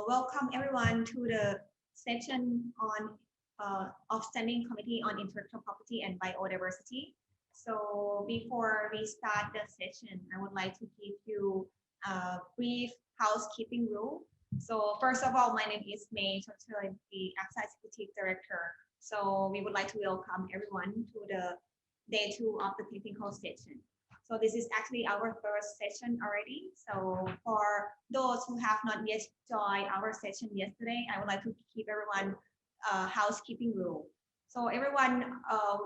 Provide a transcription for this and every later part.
Welcome everyone to the session on of Standing Committee on Intellectual Property and Biodiversity. So before we start the session, I would like to give you a brief housekeeping rule. So first of all, my name is May Chotteul, the AXA Executive Director. So we would like to welcome everyone to the day 2 of the technical session. So this is actually our first session already. So for those who have not yet joined our session yesterday, I would like to give everyone a housekeeping rule. So everyone,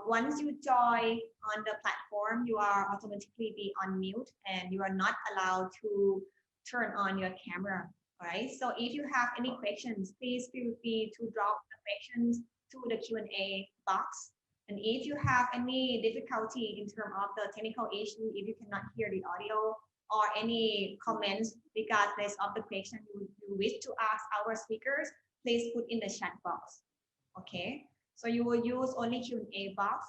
once you join on the platform, you are automatically be on mute and you are not allowed to turn on your camera, right? So if you have any questions, please feel free to drop the questions to the Q&A box. And if you have any difficulty in terms of the technical issue, if you cannot hear the audio or any comments regardless of the question you wish to ask our speakers, please put in the chat box. Okay, so you will use only Q&A box.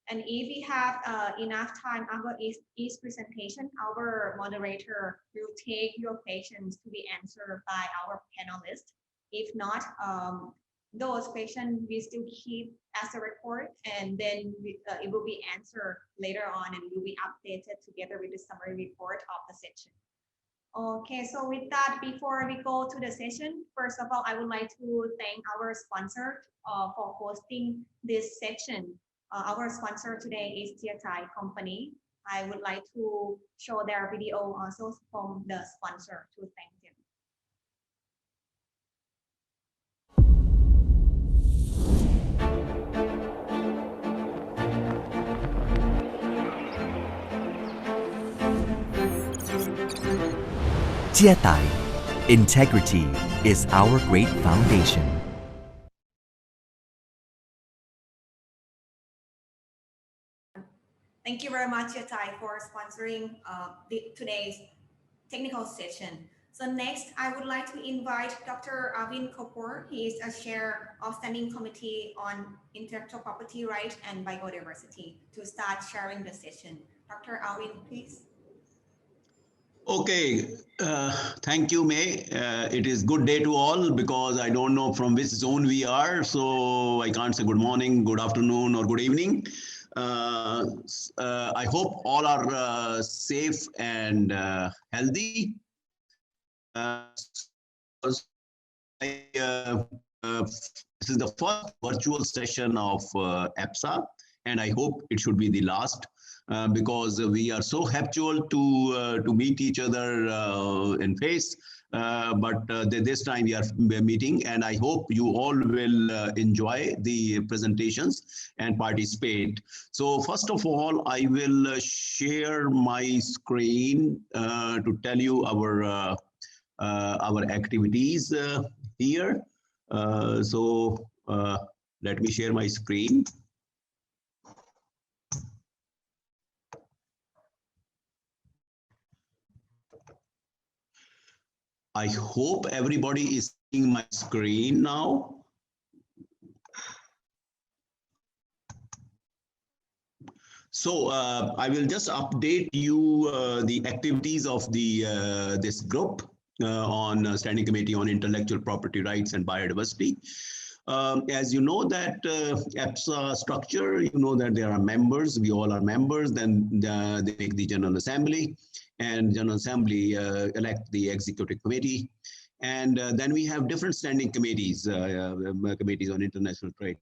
And if we have enough time after each presentation, our moderator will take your questions to be answered by our panelists. If not, those questions we still keep as a record, and then it will be answered later on and will be updated together with the summary report of the session. Okay, so with that, before we go to the session, first of all, I would like to thank our sponsor for hosting this session. Our sponsor today is Genotyping company. I would like to show their video also from the sponsor to thank them. Genotyping. Integrity is our great foundation. Thank you very much, Genotyping, for sponsoring today's technical session. So next, I would like to invite Dr. Avin Kapoor. He is a chair of Standing Committee on Intellectual Property Rights and Biodiversity to start sharing the session. Dr. Avin, please. Okay, thank you, May. It is good day to all because I don't know from which zone we are, so I can't say good morning, good afternoon, or good evening. I hope all are safe and healthy. This is the first virtual session of APSA, and I hope it should be the last. Because we are so habitual to meet each other in face, but this time we are meeting, and I hope you all will enjoy the presentations and participate. So first of all, I will share my screen to tell you our activities here. Let me share my screen. I hope everybody is seeing my screen now. So I will just update you the activities of this group on Standing Committee on Intellectual Property Rights and Biodiversity. As you know that APSA structure, you know that there are members, we all are members, then they make the General Assembly, and General Assembly elect the Executive Committee. And then we have different standing committees, committees on international trade,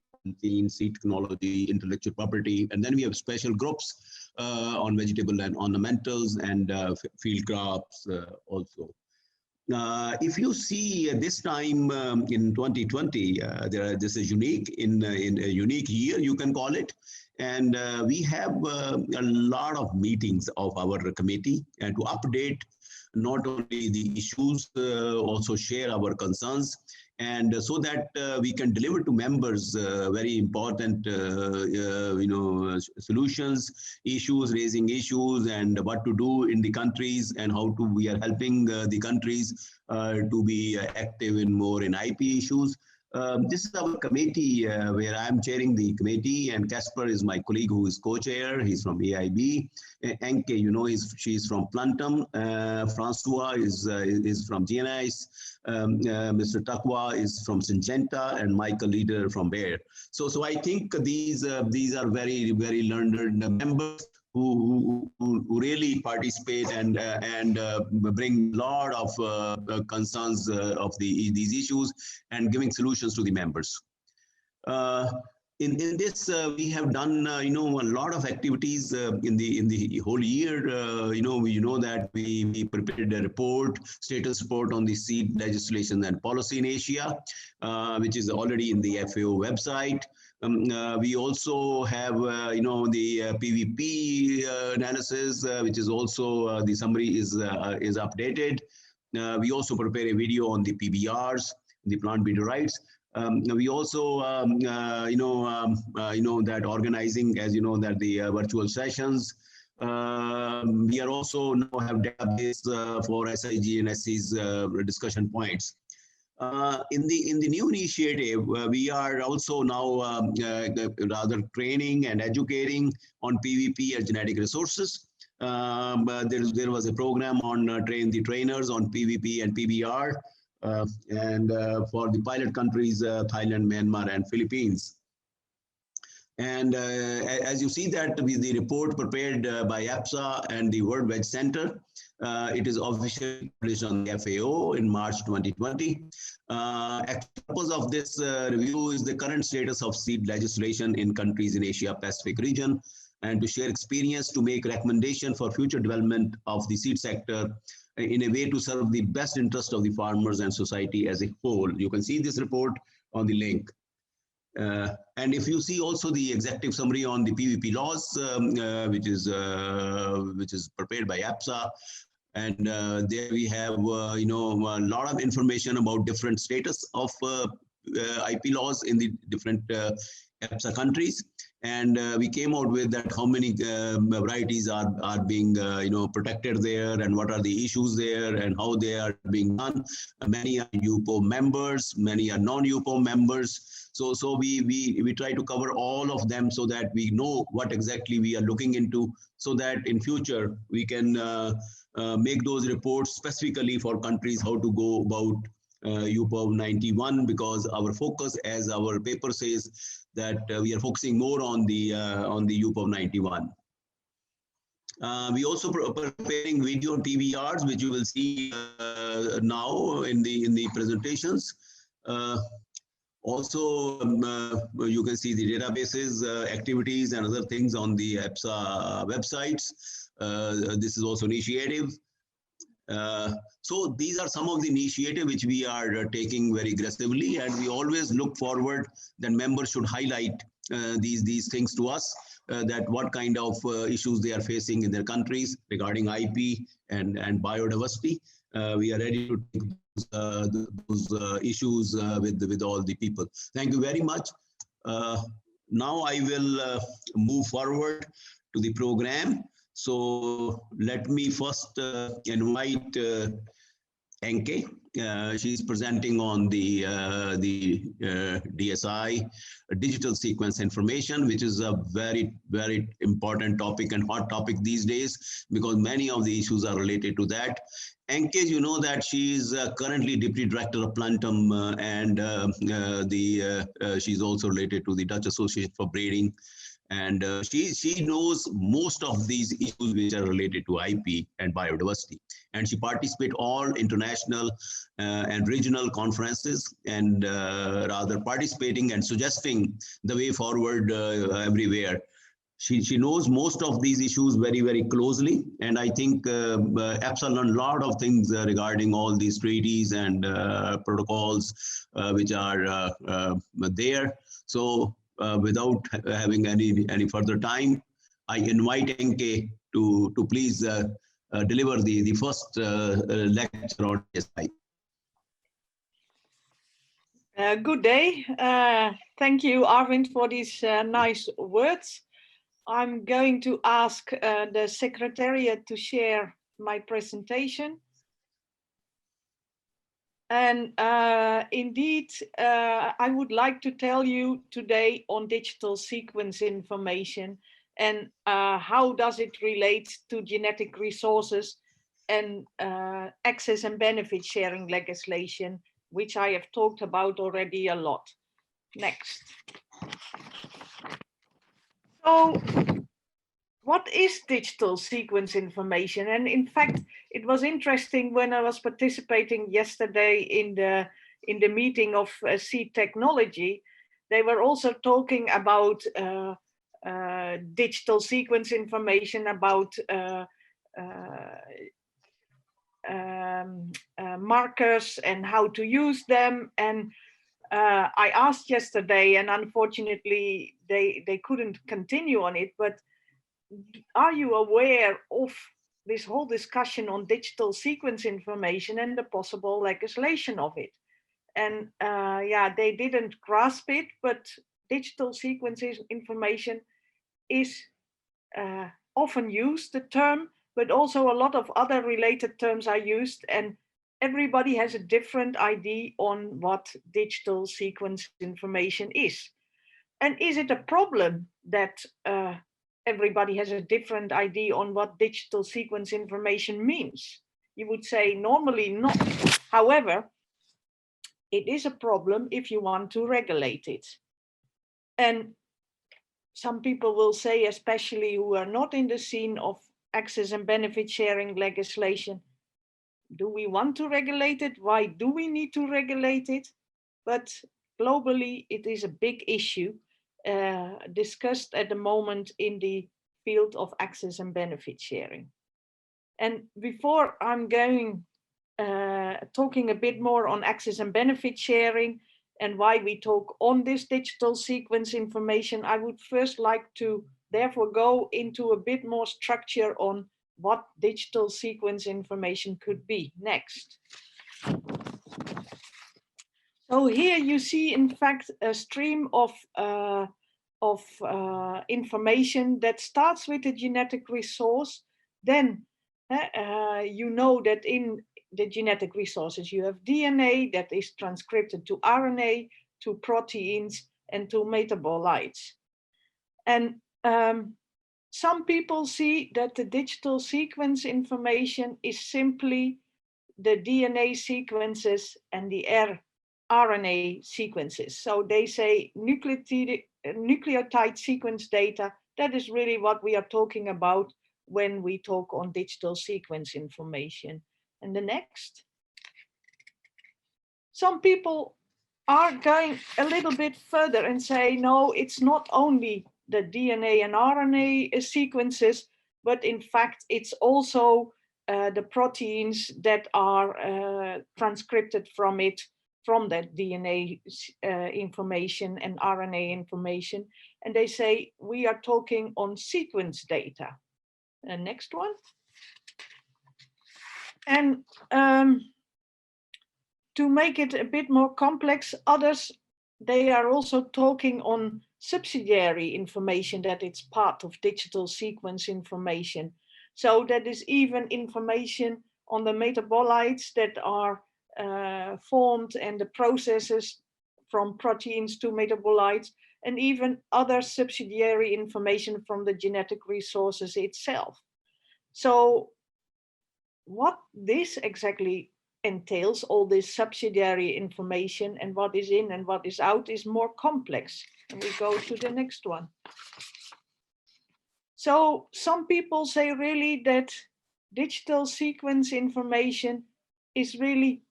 sea technology, intellectual property, and then we have special groups on vegetable and ornamentals and field crops also. If you see this time in 2020, this is unique in a unique year, you can call it. And we have a lot of meetings of our committee and to update not only the issues, also share our concerns, and so that we can deliver to members very important solutions, issues, raising issues, and what to do in the countries, and how to we are helping the countries to be active in more in IP issues. This is our committee where I'm chairing the committee, and Casper is my colleague who is co-chair. He's from AIB. Enke, you know, she's from Plantum. Francois is from GNIS. Mr. Takwa is from Syngenta, and Michael Leader from Bayer. So I think these are very learned members who really participate and bring a lot of concerns of these issues and giving solutions to the members. In this, we have done a lot of activities in the whole year. You know that we prepared a report, status report on the seed legislation and policy in Asia, which is already in the FAO website. We also have, the PVP analysis, which is also the summary is updated. We also prepare a video on the PBRs, the plant breeder rights. We also, that organizing, as you know, that the virtual sessions. We are also now have database for SIG and SC's discussion points. In the new initiative, we are also now rather training and educating on PVP and genetic resources. But there was a program on train the trainers on PVP and PBR, and for the pilot countries, Thailand, Myanmar, and Philippines. And as you see that with the report prepared by APSA and the World Veg Center, it is officially published on the FAO in March 2020. The purpose of this review is the current status of seed legislation in countries in Asia Pacific region, and to share experience to make recommendation for future development of the seed sector in a way to serve the best interest of the farmers and society as a whole. You can see this report on the link. And if you see also the executive summary on the PVP laws, which is prepared by APSA, and there we have a lot of information about different status of IP laws in the different APSA countries, and we came out with that how many varieties are being protected there, and what are the issues there, and how they are being done. Many are UPO members, many are non-UPO members. So we try to cover all of them so that we know what exactly we are looking into, so that in future we can make those reports specifically for countries how to go about UPO 91, because our focus, as our paper says, that we are focusing more on the UPO 91. We also preparing video and PBRs, which you will see now in the presentations. Also, you can see the databases, activities, and other things on the APSA websites. This is also initiative. So these are some of the initiatives which we are taking very aggressively, and we always look forward that members should highlight these things to us, that what kind of issues they are facing in their countries regarding IP and biodiversity. We are ready to take those issues with all the people. Thank you very much. Now I will move forward to the program. So let me first invite Enke. She's presenting on the DSI, digital sequence information, which is a very important topic and hot topic these days, because many of the issues are related to that. Enke, you know that she is currently Deputy Director of Plantum, and she's also related to the Dutch Association for Breeding. And she knows most of these issues which are related to IP and biodiversity. And she participates all international and regional conferences, and rather participating and suggesting the way forward everywhere. She knows most of these issues very closely, and I think APSA learned a lot of things regarding all these treaties and protocols which are there. So without having any further time, I invite Enke to please deliver the first lecture on DSI. Good day. Thank you, Arvind, for these nice words. I'm going to ask the Secretariat to share my presentation. And indeed, I would like to tell you today on digital sequence information and how does it relate to genetic resources and access and benefit sharing legislation, which I have talked about already a lot. Next. So, what is digital sequence information? And in fact, it was interesting when I was participating yesterday in the meeting of Seed Technology. They were also talking about digital sequence information, about markers and how to use them. And I asked yesterday, and unfortunately they couldn't continue on it, but are you aware of this whole discussion on digital sequence information and the possible legislation of it? And yeah, they didn't grasp it, but digital sequence information is often used, the term, but also a lot of other related terms are used, and everybody has a different idea on what digital sequence information is. And is it a problem that everybody has a different idea on what digital sequence information means? You would say normally not. However, it is a problem if you want to regulate it. And some people will say, especially who are not in the scene of access and benefit sharing legislation, do we want to regulate it? Why do we need to regulate it? But globally, it is a big issue discussed at the moment in the field of access and benefit sharing. And before I'm going talking a bit more on access and benefit sharing and why we talk on this digital sequence information, I would first like to therefore go into a bit more structure on what digital sequence information could be. Next. So here you see, in fact, a stream of information that starts with a genetic resource. Then you know that in the genetic resources you have DNA that is transcripted to RNA, to proteins, and to metabolites. And some people see that the digital sequence information is simply the DNA sequences and the RNA sequences. So they say nucleotide sequence data, that is really what we are talking about when we talk on digital sequence information. And the next. Some people are going a little bit further and say, no, it's not only the DNA and RNA sequences, but in fact, it's also the proteins that are transcripted from it, from that DNA information and RNA information. And they say, we are talking on sequence data. Next one. And to make it a bit more complex, others, they are also talking on subsidiary information that it's part of digital sequence information. So that is even information on the metabolites that are formed and the processes from proteins to metabolites, and even other subsidiary information from the genetic resources itself. So what this exactly entails, all this subsidiary information and what is in and what is out, is more complex. And we go to the next one. So some people say really that digital sequence information is really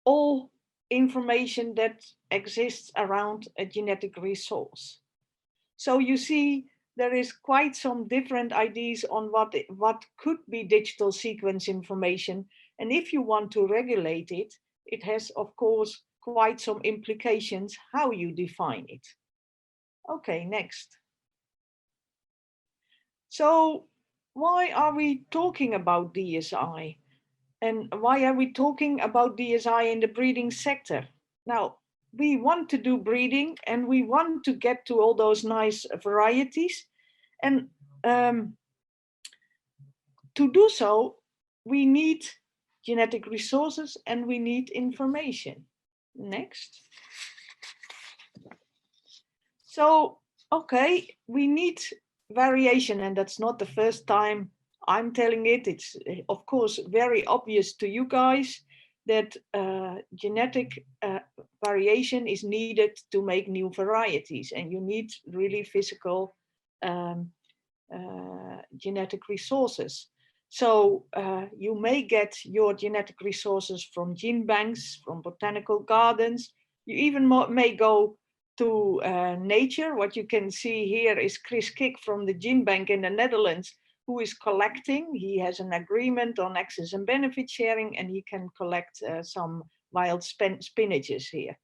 all information that exists around a genetic resource. So you see, there is quite some different ideas on what could be digital sequence information. And if you want to regulate it, it has, of course, quite some implications how you define it. Okay, next. So why are we talking about DSI? And why are we talking about DSI in the breeding sector? Now, we want to do breeding and we want to get to all those nice varieties. And to do so, we need genetic resources and we need information. Next. So, okay, we need variation, and that's not the first time I'm telling it. It's of course very obvious to you guys that genetic variation is needed to make new varieties, and you need really physical genetic resources. So you may get your genetic resources from gene banks, from botanical gardens. You even may go to nature. What you can see here is Chris Kik from the Gene Bank in the Netherlands, who is collecting. He has an agreement on access and benefit sharing, and he can collect some wild spinaches here.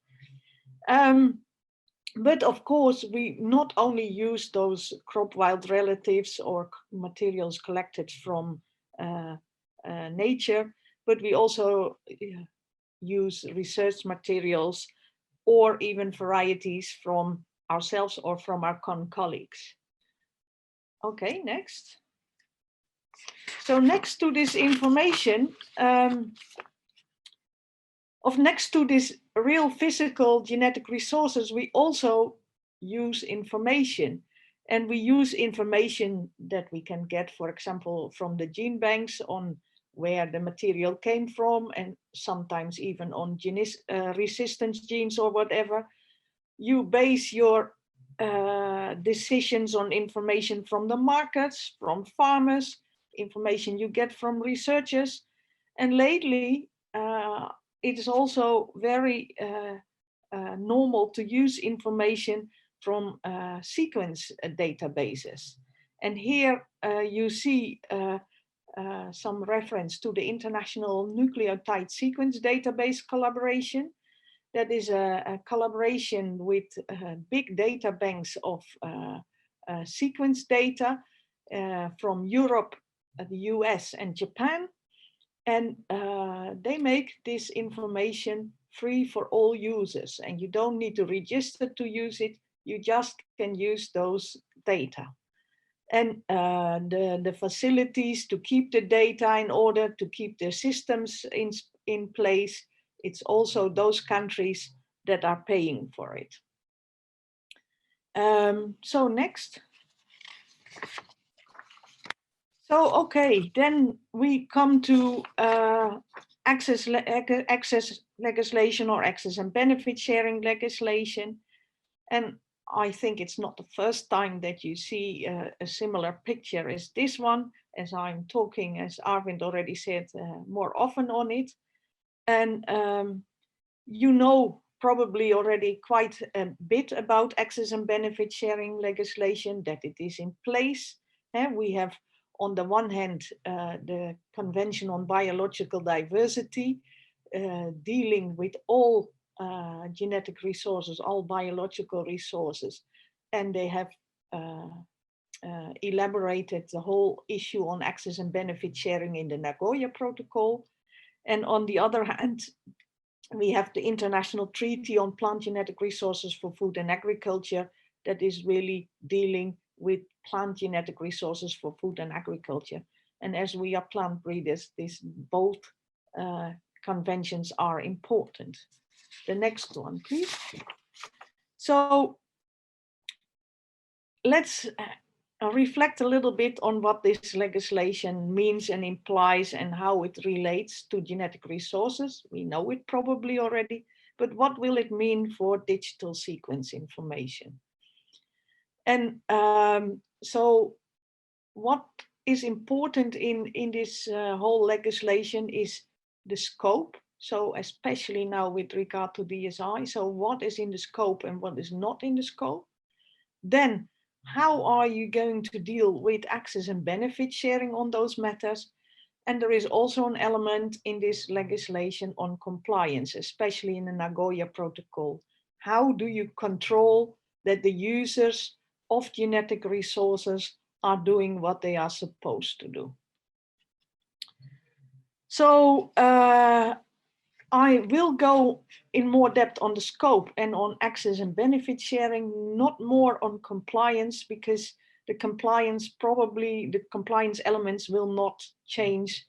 But of course, we not only use those crop wild relatives or materials collected from nature, but we also use research materials or even varieties from ourselves or from our colleagues. Okay, next. So next to this information, next to this real physical genetic resources, we also use information. And we use information that we can get, for example, from the gene banks on where the material came from, and sometimes even on resistance genes or whatever. You base your decisions on information from the markets, from farmers, information you get from researchers. And lately, it is also very normal to use information from sequence databases. And here you see some reference to the International Nucleotide Sequence Database collaboration. That is a collaboration with big data banks of sequence data from Europe, the US, and Japan. And they make this information free for all users, and you don't need to register to use it. You just can use those data. And the facilities to keep the data in order, to keep the systems in place, it's also those countries that are paying for it. So next. So, okay, then we come to access legislation or access and benefit sharing legislation. And I think it's not the first time that you see a similar picture as this one, as I'm talking, as Arvind already said, more often on it. And you know probably already quite a bit about access and benefit sharing legislation, that it is in place. And we have, on the one hand, the Convention on Biological Diversity, dealing with all genetic resources, all biological resources, and they have elaborated the whole issue on access and benefit sharing in the Nagoya Protocol. And on the other hand, we have the International Treaty on Plant Genetic Resources for Food and Agriculture that is really dealing with plant genetic resources for food and agriculture. And as we are plant breeders, both conventions are important. The next one, please. So let's reflect a little bit on what this legislation means and implies and how it relates to genetic resources. We know it probably already, but what will it mean for digital sequence information? And so what is important in this whole legislation is the scope. So especially now with regard to DSI, so what is in the scope and what is not in the scope? Then how are you going to deal with access and benefit sharing on those matters? And there is also an element in this legislation on compliance, especially in the Nagoya Protocol. How do you control that the users of genetic resources are doing what they are supposed to do? So I will go in more depth on the scope and on access and benefit sharing, not more on compliance, because the compliance elements will not change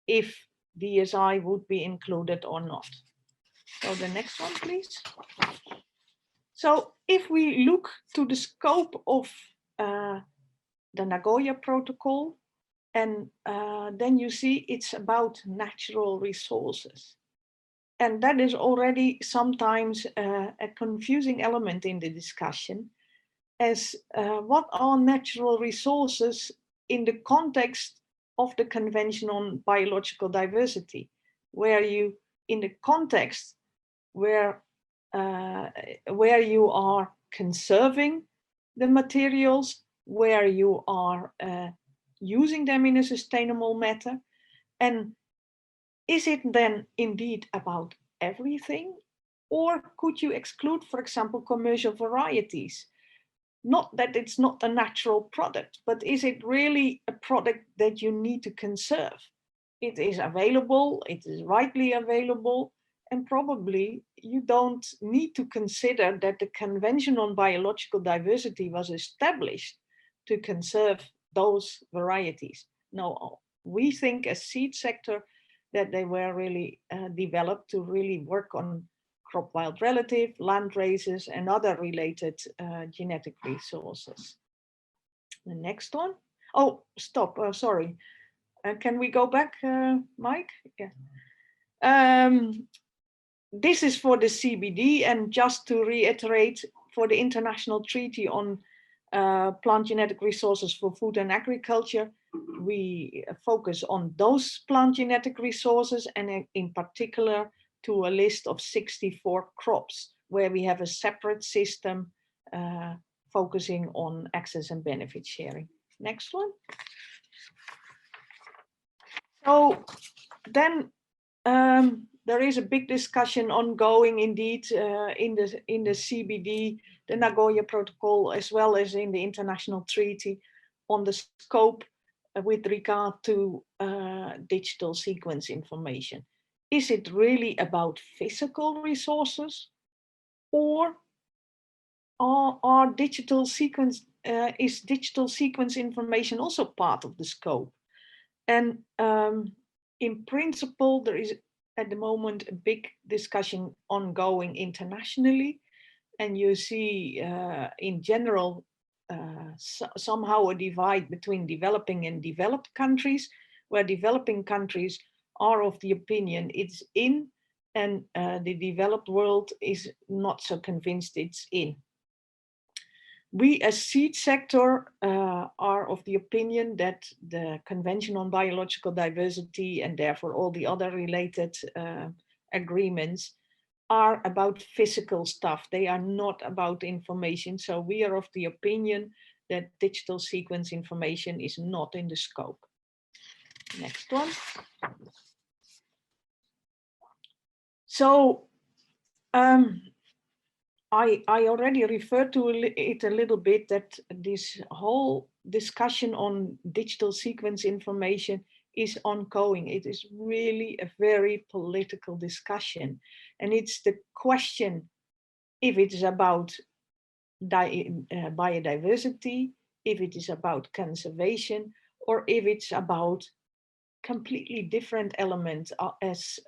if DSI would be included or not. So the next one, please. So if we look to the scope of the Nagoya Protocol, and then you see it's about natural resources. And that is already sometimes a confusing element in the discussion, as what are natural resources in the context of the Convention on Biological Diversity, where you, in the context where you are conserving the materials, where you are using them in a sustainable manner. And is it then indeed about everything? Or could you exclude, for example, commercial varieties? Not that it's not a natural product, but is it really a product that you need to conserve? It is available, it is widely available, and probably you don't need to consider that the Convention on Biological Diversity was established to conserve those varieties. No, we think as seed sector that they were really developed to really work on crop wild relative, land races, and other related genetic resources. The next one. Oh, stop, sorry. Can we go back, Mike? Yeah. This is for the CBD, and just to reiterate, for the International Treaty on Plant Genetic Resources for Food and Agriculture, we focus on those plant genetic resources, and in particular to a list of 64 crops, where we have a separate system focusing on access and benefit sharing. Next one. So then there is a big discussion ongoing indeed in the CBD, the Nagoya Protocol, as well as in the International Treaty on the scope with regard to digital sequence information. Is it really about physical resources, or is digital sequence information also part of the scope? And in principle, there is at the moment a big discussion ongoing internationally, and you see in general somehow a divide between developing and developed countries, where developing countries are of the opinion it's in, and the developed world is not so convinced it's in. We as seed sector are of the opinion that the Convention on Biological Diversity, and therefore all the other related agreements, are about physical stuff. They are not about information. So we are of the opinion that digital sequence information is not in the scope. Next one. So I already referred to it a little bit, that this whole discussion on digital sequence information is ongoing. It is really a very political discussion. And it's the question if it is about biodiversity, if it is about conservation, or if it's about completely different elements as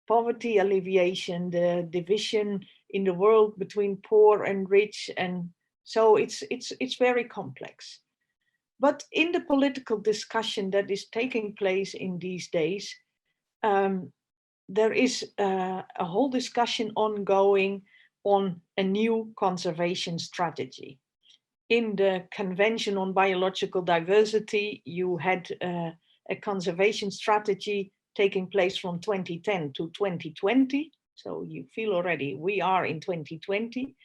poverty alleviation, the division in the world between poor and rich, and so it's very complex. But in the political discussion that is taking place in these days, there is a whole discussion ongoing on a new conservation strategy. In the Convention on Biological Diversity, you had a conservation strategy taking place from 2010 to 2020. So you feel already we are in 2020.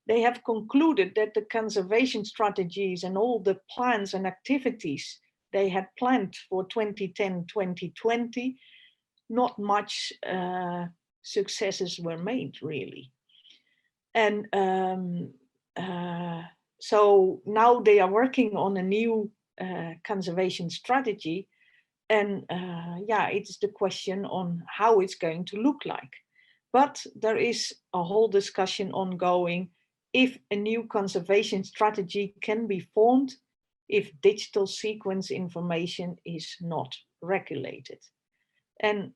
They have concluded that the conservation strategies and all the plans and activities they had planned for 2010-2020, not much successes were made, really. And so now they are working on a new conservation strategy. And yeah, it's the question on how it's going to look like. But there is a whole discussion ongoing if a new conservation strategy can be formed if digital sequence information is not regulated. And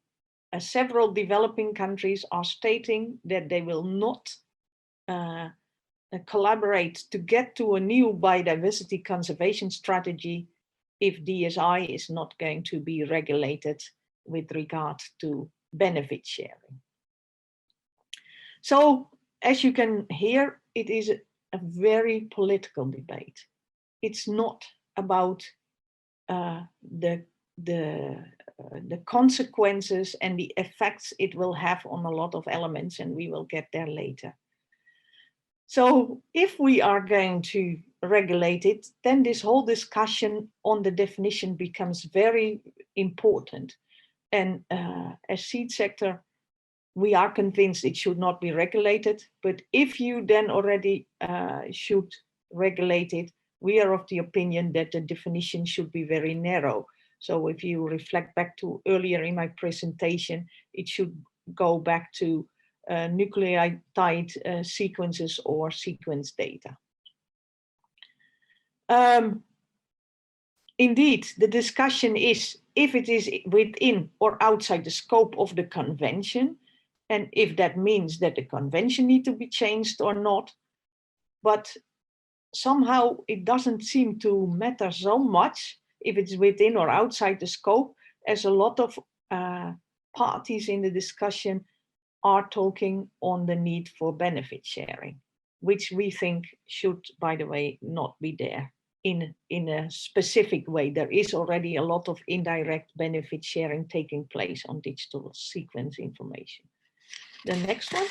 several developing countries are stating that they will not collaborate to get to a new biodiversity conservation strategy if DSI is not going to be regulated with regard to benefit sharing. So, as you can hear, it is a very political debate. It's not about the consequences and the effects it will have on a lot of elements, and we will get there later. So if we are going to regulate it, then this whole discussion on the definition becomes very important. And as seed sector, we are convinced it should not be regulated. But if you then already should regulate it, we are of the opinion that the definition should be very narrow. So if you reflect back to earlier in my presentation, it should go back to nucleotide sequences or sequence data. Indeed, the discussion is if it is within or outside the scope of the convention, and if that means that the convention needs to be changed or not. But somehow it doesn't seem to matter so much if it's within or outside the scope, as a lot of parties in the discussion are talking on the need for benefit sharing, which we think should, by the way, not be there in a specific way. There is already a lot of indirect benefit sharing taking place on digital sequence information. The next one.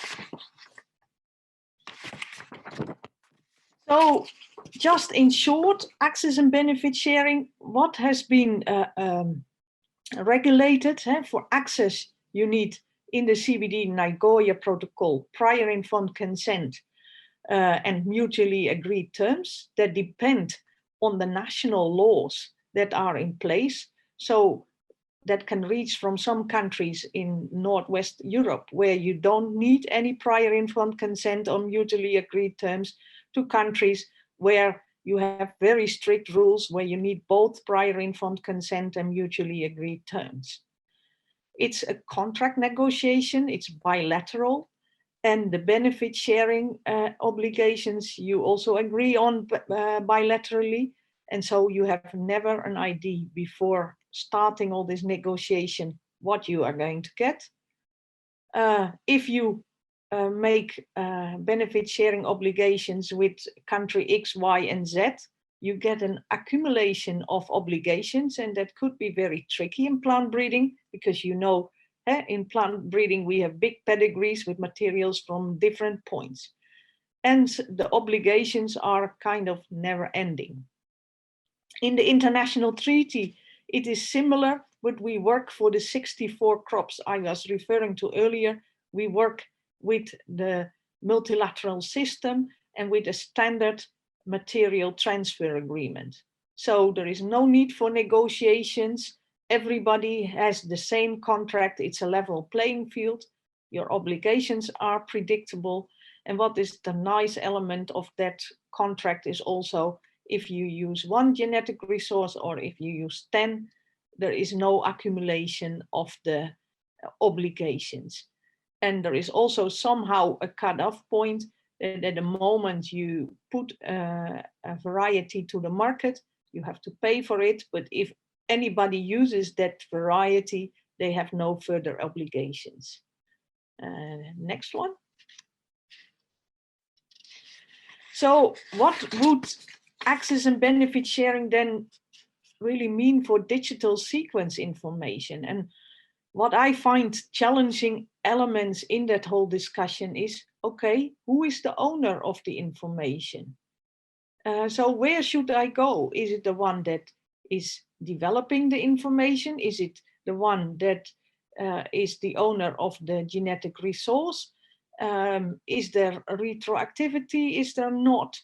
So just in short, access and benefit sharing, what has been regulated? For access, you need in the CBD Nagoya Protocol prior informed consent and mutually agreed terms that depend on the national laws that are in place. So that can reach from some countries in Northwest Europe where you don't need any prior informed consent on mutually agreed terms, to countries where you have very strict rules where you need both prior informed consent and mutually agreed terms. It's a contract negotiation, it's bilateral, and the benefit sharing obligations you also agree on bilaterally. And so you have never an idea before starting all this negotiation what you are going to get. If you make benefit sharing obligations with country X, Y, and Z, you get an accumulation of obligations, and that could be very tricky in plant breeding because in plant breeding we have big pedigrees with materials from different points. And the obligations are kind of never ending. In the international treaty, it is similar, but we work for the 64 crops I was referring to earlier. We work with the multilateral system and with a standard material transfer agreement. So there is no need for negotiations. Everybody has the same contract. It's a level playing field. Your obligations are predictable. And what is the nice element of that contract is also if you use one genetic resource or if you use 10, there is no accumulation of the obligations. And there is also somehow a cutoff point that at the moment you put a variety to the market, you have to pay for it. But if anybody uses that variety, they have no further obligations. Next one. So what would access and benefit sharing then really mean for digital sequence information? And what I find challenging elements in that whole discussion is, okay, who is the owner of the information? So where should I go? Is it the one that is developing the information? Is it the one that is the owner of the genetic resource? Is there retroactivity? Is there not?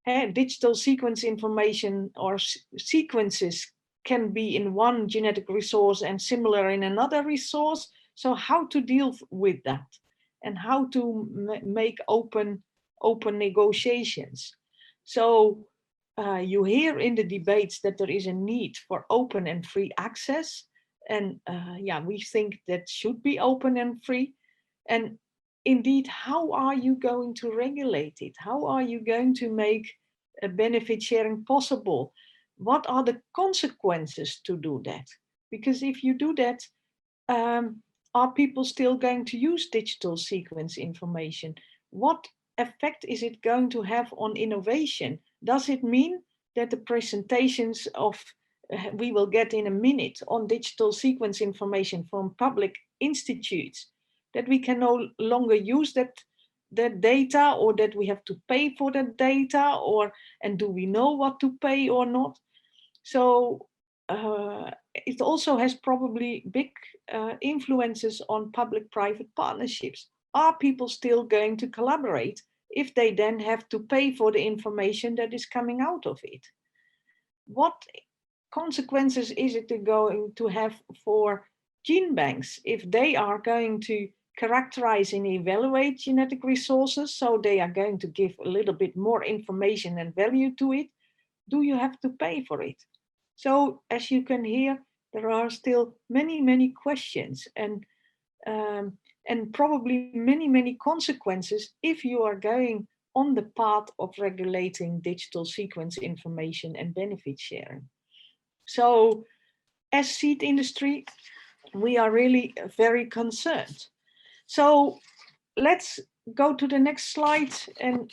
Digital sequence information or sequences can be in one genetic resource and similar in another resource. So how to deal with that and how to make open negotiations. So you hear in the debates that there is a need for open and free access. And yeah, we think that should be open and free. And indeed, how are you going to regulate it? How are you going to make a benefit sharing possible? What are the consequences to do that? Because if you do that, are people still going to use digital sequence information? What effect is it going to have on innovation? Does it mean that the presentations of we will get in a minute on digital sequence information from public institutes, that we can no longer use that data, or that we have to pay for that data, and do we know what to pay or not? So it also has probably big influences on public-private partnerships. Are people still going to collaborate if they then have to pay for the information that is coming out of it? What consequences is it going to have for gene banks if they are going to characterize and evaluate genetic resources, so they are going to give a little bit more information and value to it? Do you have to pay for it? So as you can hear, there are still many questions, and probably many consequences if you are going on the path of regulating digital sequence information and benefit sharing. So as seed industry, we are really very concerned. So let's go to the next slide. And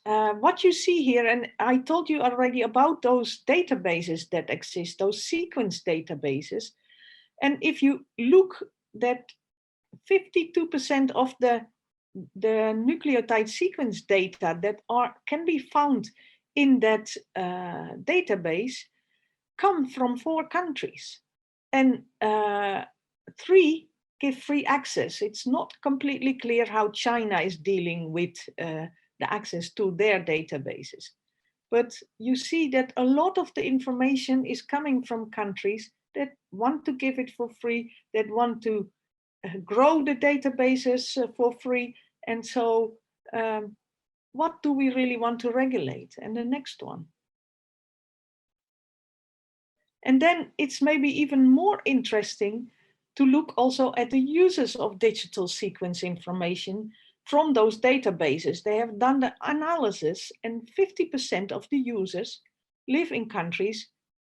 what you see here, and I told you already about those databases that exist, those sequence databases. And if you look that 52% of the nucleotide sequence data that can be found in that database come from 4 countries, and 3 give free access. It's not completely clear how China is dealing with the access to their databases. But you see that a lot of the information is coming from countries that want to give it for free, that want to grow the databases for free. And so what do we really want to regulate? And the next one. And then it's maybe even more interesting to look also at the users of digital sequence information from those databases. They have done the analysis, and 50% of the users live in countries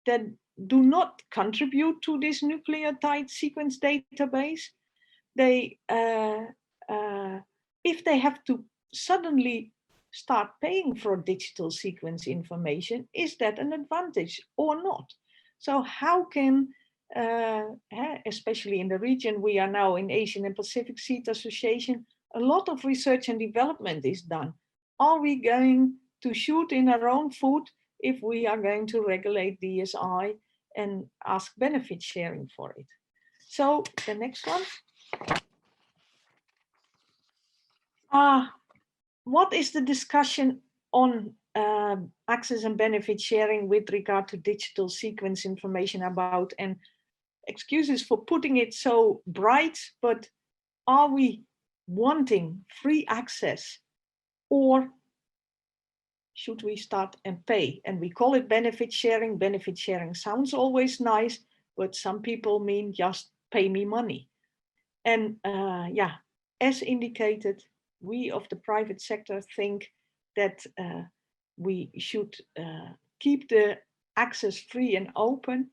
that do not contribute to this nucleotide sequence database. They, if they have to suddenly start paying for digital sequence information, is that an advantage or not? So how can, especially in the region we are now in, Asian and Pacific Seed Association, a lot of research and development is done. Are we going to shoot in our own foot if we are going to regulate DSI and ask benefit sharing for it? So the next one. What is the discussion on access and benefit sharing with regard to digital sequence information about? And excuses for putting it so bright, but are we wanting free access, or should we start and pay? And we call it benefit sharing. Benefit sharing sounds always nice, but some people mean just pay me money. And yeah, as indicated, we of the private sector think that we should keep the access free and open,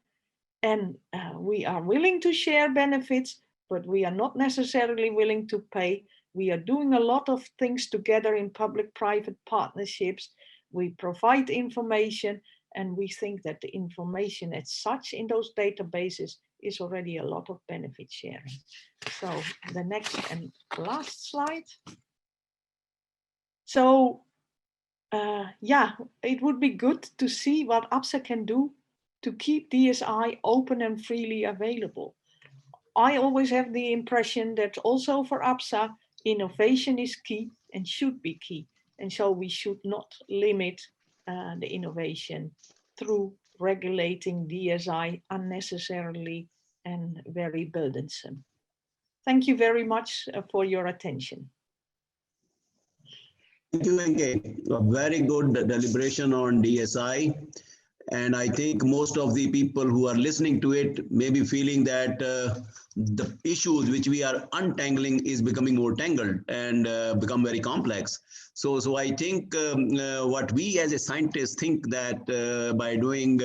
and we are willing to share benefits, but we are not necessarily willing to pay. We are doing a lot of things together in public-private partnerships. We provide information, and we think that the information as such in those databases is already a lot of benefit sharing. So the next and last slide. So yeah, it would be good to see what APSA can do to keep DSI open and freely available. I always have the impression that also for APSA, innovation is key and should be key. And so we should not limit the innovation through regulating DSI unnecessarily and very burdensome. Thank you very much for your attention. Thank you, Enke. A very good deliberation on DSI. And I think most of the people who are listening to it may be feeling that the issues which we are untangling is becoming more tangled and become very complex. So I think what we as a scientist think that by doing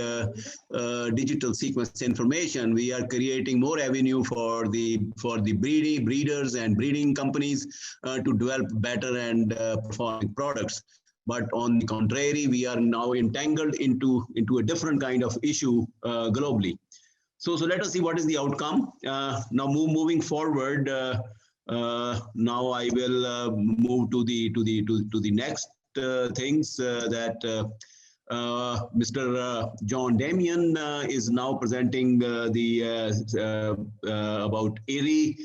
digital sequence information, we are creating more avenue for the breeders and breeding companies to develop better and performing products. But on the contrary, we are now entangled into a different kind of issue globally. So let us see what is the outcome. Now moving forward, now I will move to the next things that Mr. John Damian is now presenting about ERI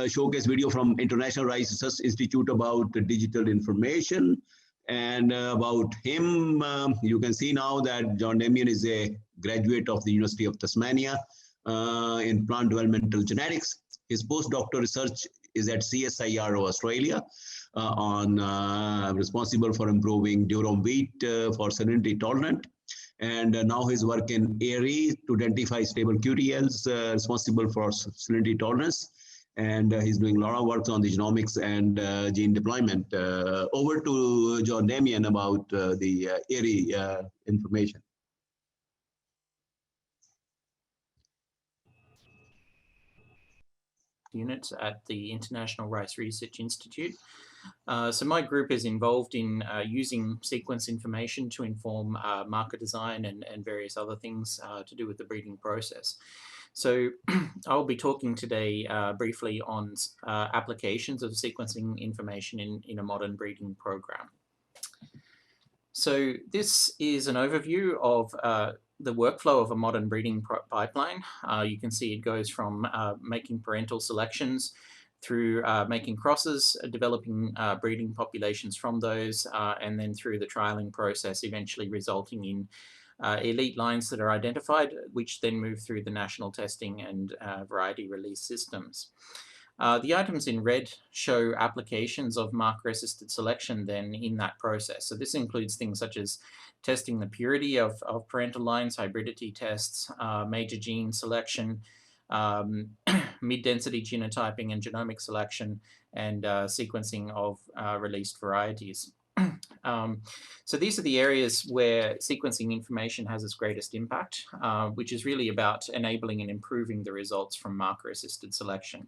showcase video from International Rice Research Institute about digital information. And about him, you can see now that John Damian is a graduate of the University of Tasmania in plant developmental genetics. His postdoctoral research is at CSIRO Australia responsible for improving durum wheat for salinity tolerant. And now his work in ERI to identify stable QTLs responsible for salinity tolerance. And he's doing a lot of work on the genomics and gene deployment. Over to John Damian about the ERI information. Unit at the International Rice Research Institute. So my group is involved in using sequence information to inform marker design and various other things to do with the breeding process. So I'll be talking today briefly on applications of sequencing information in a modern breeding program. So this is an overview of the workflow of a modern breeding pipeline. You can see it goes from making parental selections through making crosses, developing breeding populations from those, and then through the trialing process, eventually resulting in elite lines that are identified, which then move through the national testing and variety release systems. The items in red show applications of marker-assisted selection then in that process. So this includes things such as testing the purity of parental lines, hybridity tests, major gene selection, mid-density genotyping and genomic selection, and sequencing of released varieties. So these are the areas where sequencing information has its greatest impact, which is really about enabling and improving the results from marker-assisted selection.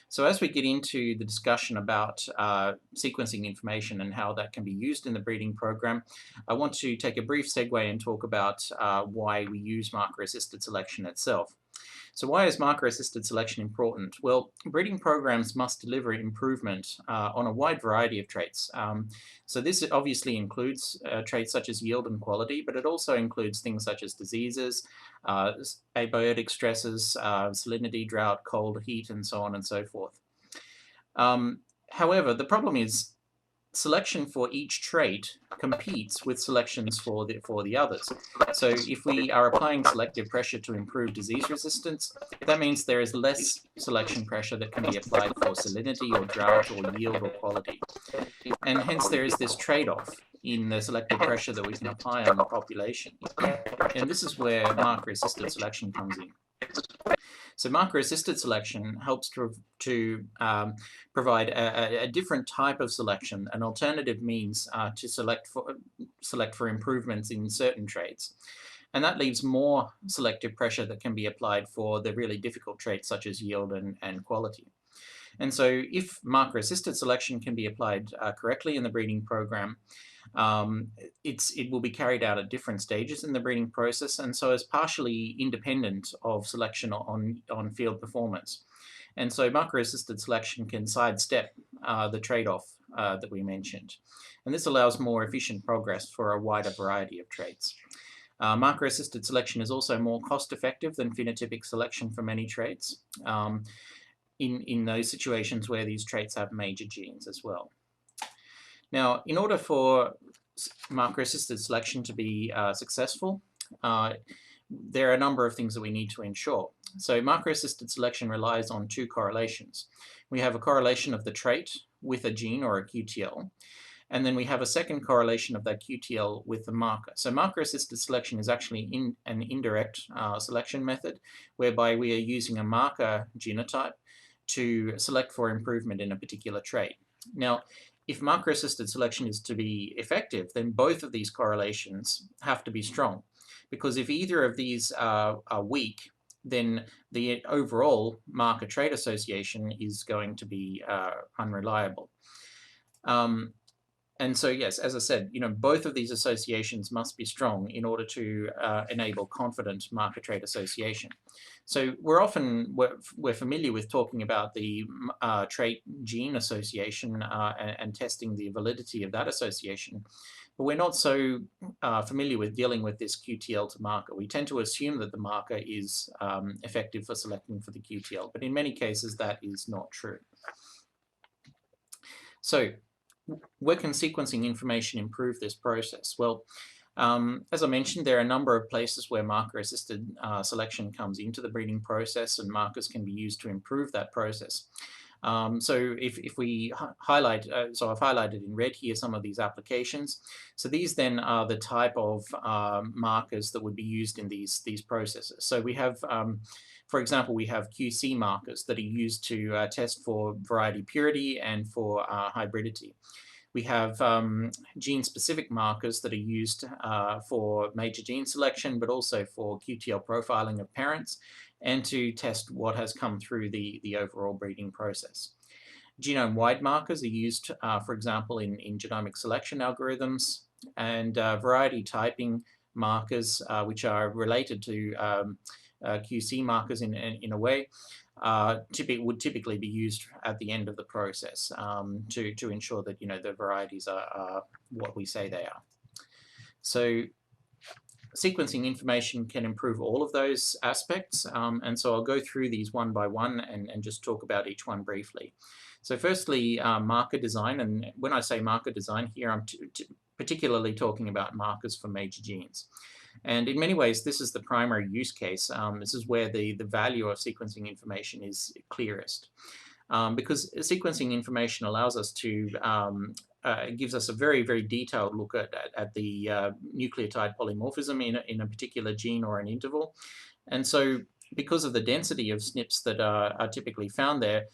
So as we get into the discussion about sequencing information and how that can be used in the breeding program, I want to take a brief segue and talk about why we use marker-assisted selection itself. So why is marker-assisted selection important? Well, breeding programs must deliver improvement on a wide variety of traits. So this obviously includes traits such as yield and quality, but it also includes things such as diseases, abiotic stresses, salinity, drought, cold, heat, and so on and so forth. However, the problem is selection for each trait competes with selections for the others. So if we are applying selective pressure to improve disease resistance, that means there is less selection pressure that can be applied for salinity or drought or yield or quality. And hence there is this trade-off in the selective pressure that we can apply on the population. And this is where marker-assisted selection comes in. So marker-assisted selection helps to provide a different type of selection, an alternative means to select for improvements in certain traits. And that leaves more selective pressure that can be applied for the really difficult traits such as yield and quality. And so if marker-assisted selection can be applied correctly in the breeding program, it will be carried out at different stages in the breeding process, and so is partially independent of selection on field performance. And so marker-assisted selection can sidestep the trade-off that we mentioned. And this allows more efficient progress for a wider variety of traits. Marker-assisted selection is also more cost-effective than phenotypic selection for many traits in those situations where these traits have major genes as well. Now, in order for marker-assisted selection to be successful, there are a number of things that we need to ensure. So marker-assisted selection relies on two correlations. We have a correlation of the trait with a gene or a QTL, And then we have a second correlation of that QTL with the marker. So marker-assisted selection is actually an indirect selection method, whereby we are using a marker genotype to select for improvement in a particular trait. Now, if marker-assisted selection is to be effective, then both of these correlations have to be strong, because if either of these are weak, then the overall marker-trait association is going to be unreliable. And so, yes, as I said, both of these associations must be strong in order to enable confident marker-trait association. So we're familiar with talking about the trait-gene association and testing the validity of that association, but we're not so familiar with dealing with this QTL to marker. We tend to assume that the marker is effective for selecting for the QTL, but in many cases that is not true. So, where can sequencing information improve this process? Well, as I mentioned, there are a number of places where marker-assisted selection comes into the breeding process, and markers can be used to improve that process. So if we highlight, so I've highlighted in red here some of these applications. So these then are the type of markers that would be used in these processes. So we have, for example, we have QC markers that are used to test for variety purity and for hybridity. We have gene-specific markers that are used for major gene selection, but also for Qtl profiling of parents, and to test what has come through the overall breeding process. Genome-wide markers are used, for example, in genomic selection algorithms, and variety typing markers, which are related to QC markers in a way, would typically be used at the end of the process to ensure that the varieties are what we say they are. So sequencing information can improve all of those aspects, and so I'll go through these one by one and just talk about each one briefly. So firstly, marker design, and when I say marker design here, I'm particularly talking about markers for major genes. And in many ways, this is the primary use case. This is where the value of sequencing information is clearest. Because sequencing information allows us to, gives us a very, very detailed look at the nucleotide polymorphism in a particular gene or an interval. And so because of the density of SNPs that are typically found there,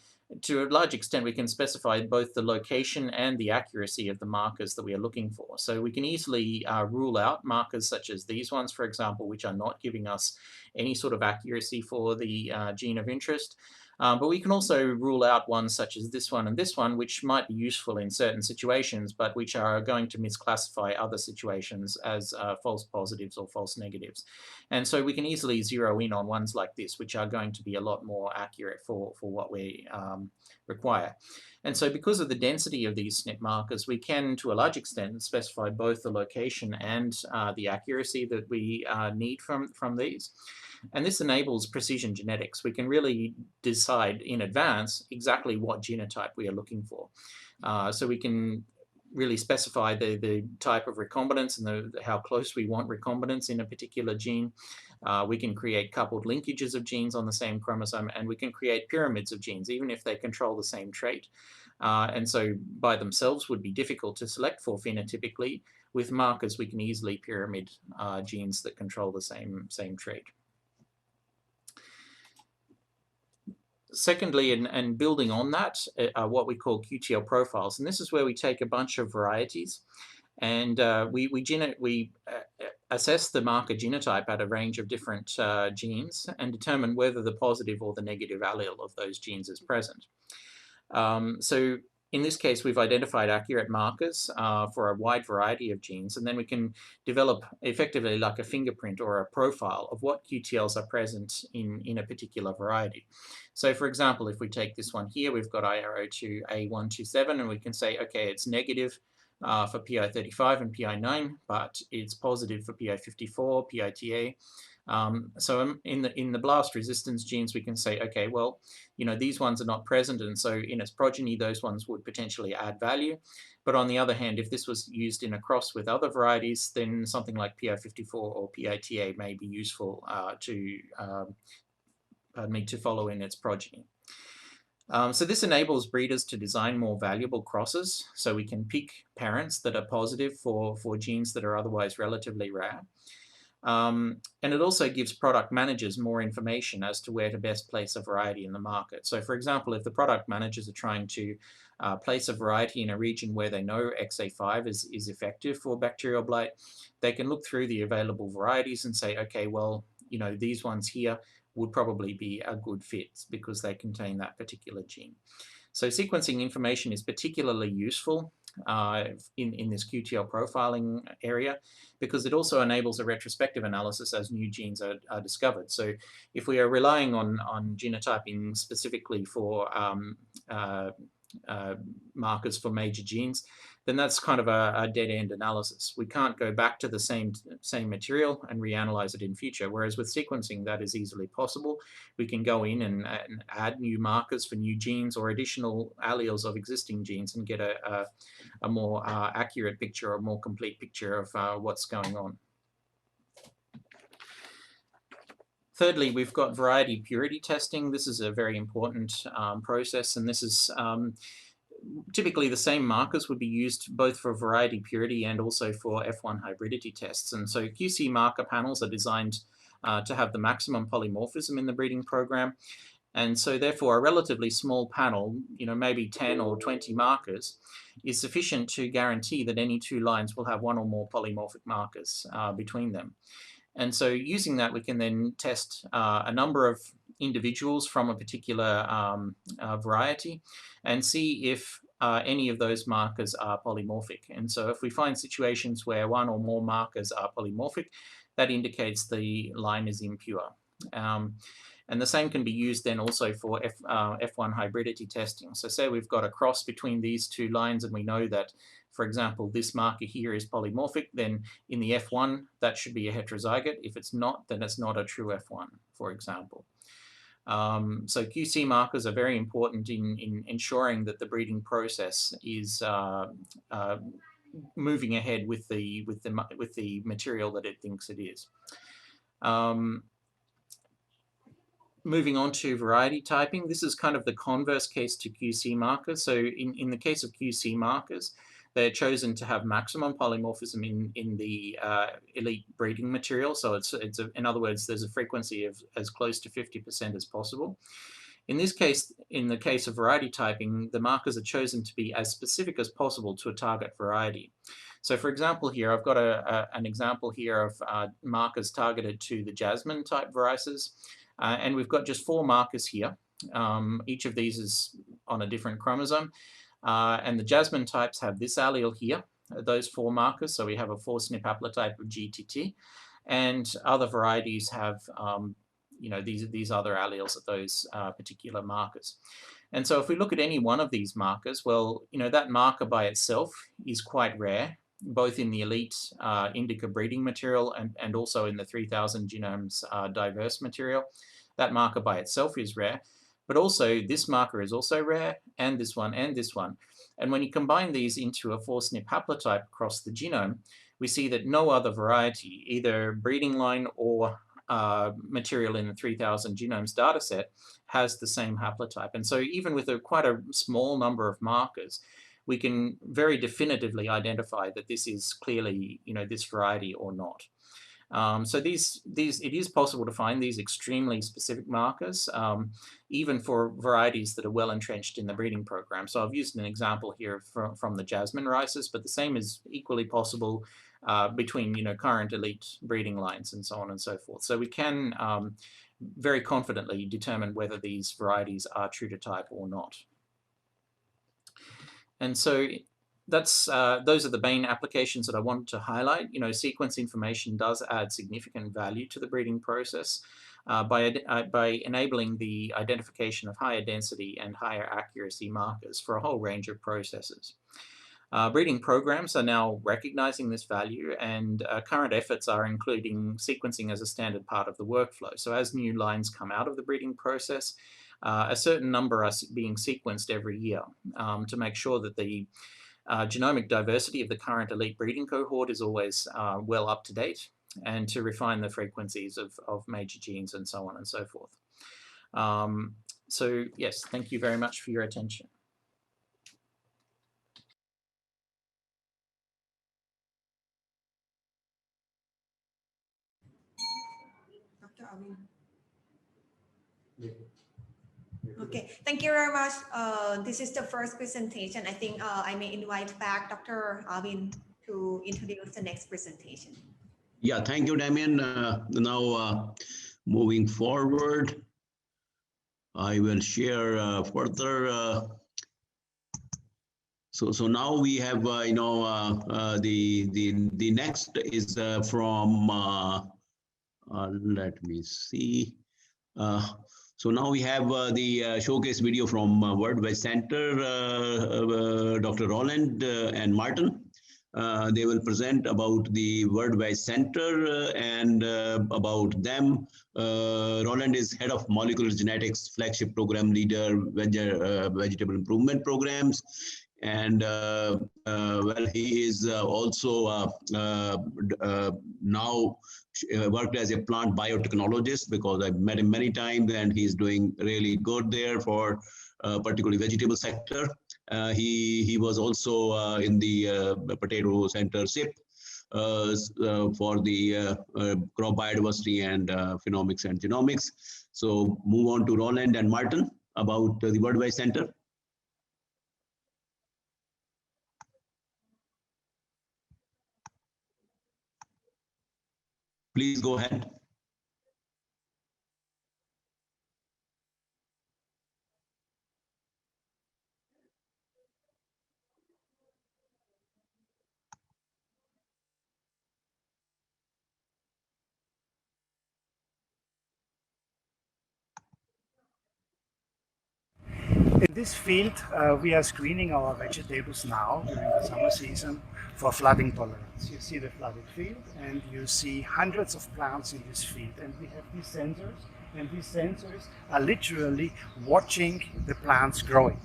to a large extent, we can specify both the location and the accuracy of the markers that we are looking for. So we can easily rule out markers such as these ones, for example, which are not giving us any sort of accuracy for the gene of interest. But we can also rule out ones such as this one and this one, which might be useful in certain situations, but which are going to misclassify other situations as false positives or false negatives. And so we can easily zero in on ones like this, which are going to be a lot more accurate for what we require. And so because of the density of these SNP markers, we can, to a large extent, specify both the location and the accuracy that we need from these. And this enables precision genetics. We can really decide in advance exactly what genotype we are looking for. So we can really specify the type of recombinance and how close we want recombinance in a particular gene. We can create coupled linkages of genes on the same chromosome, and we can create pyramids of genes, even if they control the same trait. And so by themselves would be difficult to select for phenotypically. With markers, we can easily pyramid genes that control the same trait. Secondly, and building on that, are what we call Qtl profiles. And this is where we take a bunch of varieties and we assess the marker genotype at a range of different genes and determine whether the positive or the negative allele of those genes is present. So in this case, we've identified accurate markers for a wide variety of genes, and then we can develop effectively like a fingerprint or a profile of what QTLs are present in a particular variety. So for example, if we take this one here, we've got IRO2A127, and we can say, okay, it's negative for PI35 and PI9, but it's positive for PI54, PITA. So in the blast resistance genes, we can say, okay, well, these ones are not present, and so in its progeny, those ones would potentially add value. But on the other hand, if this was used in a cross with other varieties, then something like PI54 or PITA may be useful to follow in its progeny. So this enables breeders to design more valuable crosses, so we can pick parents that are positive for genes that are otherwise relatively rare. And it also gives product managers more information as to where to best place a variety in the market. So for example, if the product managers are trying to place a variety in a region where they know XA5 is effective for bacterial blight, they can look through the available varieties and say, okay, well, you know, these ones here would probably be a good fit because they contain that particular gene. So sequencing information is particularly useful in this QTL profiling area because it also enables a retrospective analysis as new genes are discovered. So if we are relying on genotyping specifically for markers for major genes, then that's kind of a dead-end analysis. We can't go back to the same material and reanalyze it in future, whereas with sequencing that is easily possible. We can go in and add new markers for new genes or additional alleles of existing genes and get a more accurate picture or more complete picture of what's going on. Thirdly, we've got variety purity testing. This is a very important process, and this is typically the same markers would be used both for variety purity and also for F1 hybridity tests. And so QC marker panels are designed to have the maximum polymorphism in the breeding program. And so therefore a relatively small panel, you know, maybe 10 or 20 markers, is sufficient to guarantee that any two lines will have one or more polymorphic markers between them. And so using that, we can then test a number of individuals from a particular variety and see if any of those markers are polymorphic. And so if we find situations where one or more markers are polymorphic, that indicates the line is impure. And the same can be used then also for F1 hybridity testing. So say we've got a cross between these two lines and we know that, for example, this marker here is polymorphic, then in the F1, that should be a heterozygote. If it's not, then it's not a true F1, for example. So QC markers are very important in ensuring that the breeding process is moving ahead with the material that it thinks it is. Moving on to variety typing, this is kind of the converse case to QC markers. So in the case of QC markers, they're chosen to have maximum polymorphism in the elite breeding material. So in other words, there's a frequency of as close to 50% as possible. In this case, in the case of variety typing, the markers are chosen to be as specific as possible to a target variety. So for example here, I've got an example here of markers targeted to the jasmine type varieties. And we've got just 4 markers here. Each of these is on a different chromosome. And the jasmine types have this allele here, those 4 markers. So we have a 4 SNP haplotype of GTT. And other varieties have you know, these other alleles of those particular markers. And so if we look at any one of these markers, well, you know, that marker by itself is quite rare, both in the elite indica breeding material and also in the 3000 genomes diverse material. That marker by itself is rare, but also this marker is also rare, and this one and this one. And when you combine these into a 4 SNP haplotype across the genome, we see that no other variety, either breeding line or material in the 3000 genomes dataset, has the same haplotype. And so even with quite a small number of markers, we can very definitively identify that this is clearly, you know, this variety or not. So it is possible to find these extremely specific markers, even for varieties that are well entrenched in the breeding program. So I've used an example here from the jasmine rices, but the same is equally possible between, you know, current elite breeding lines and so on and so forth. So we can very confidently determine whether these varieties are true to type or not. And so that's those are the main applications that I wanted to highlight. You know, sequence information does add significant value to the breeding process by enabling the identification of higher density and higher accuracy markers for a whole range of processes. Breeding programs are now recognizing this value, and current efforts are including sequencing as a standard part of the workflow. So as new lines come out of the breeding process, a certain number are being sequenced every year to make sure that the genomic diversity of the current elite breeding cohort is always well up to date, and to refine the frequencies of major genes and so on and so forth. So yes, thank you very much for your attention. Dr. Avin. Okay, thank you very much. This is the first presentation. I think I may invite back Dr. Avin to introduce the next presentation. Yeah, thank you, Damien. Now, moving forward, I will share further. So now we have, the next is from, let me see. So now we have the showcase video from World Wide Center, Dr. Roland and Martin. They will present about the World Wide Center and about them. Roland is head of molecular genetics, flagship program leader, vegetable improvement programs. And well, he is also now worked as a plant biotechnologist, because I've met him many times and he's doing really good there for particularly vegetable sector. He was also in the potato center SIP for the crop biodiversity and phenomics and genomics. So move on to Roland and Martin about the World Wide Center. Please go ahead. In this field, we are screening our vegetables now during the summer season for flooding tolerance. You see the flooded field and you see hundreds of plants in this field, and we have these sensors, and these sensors are literally watching the plants growing.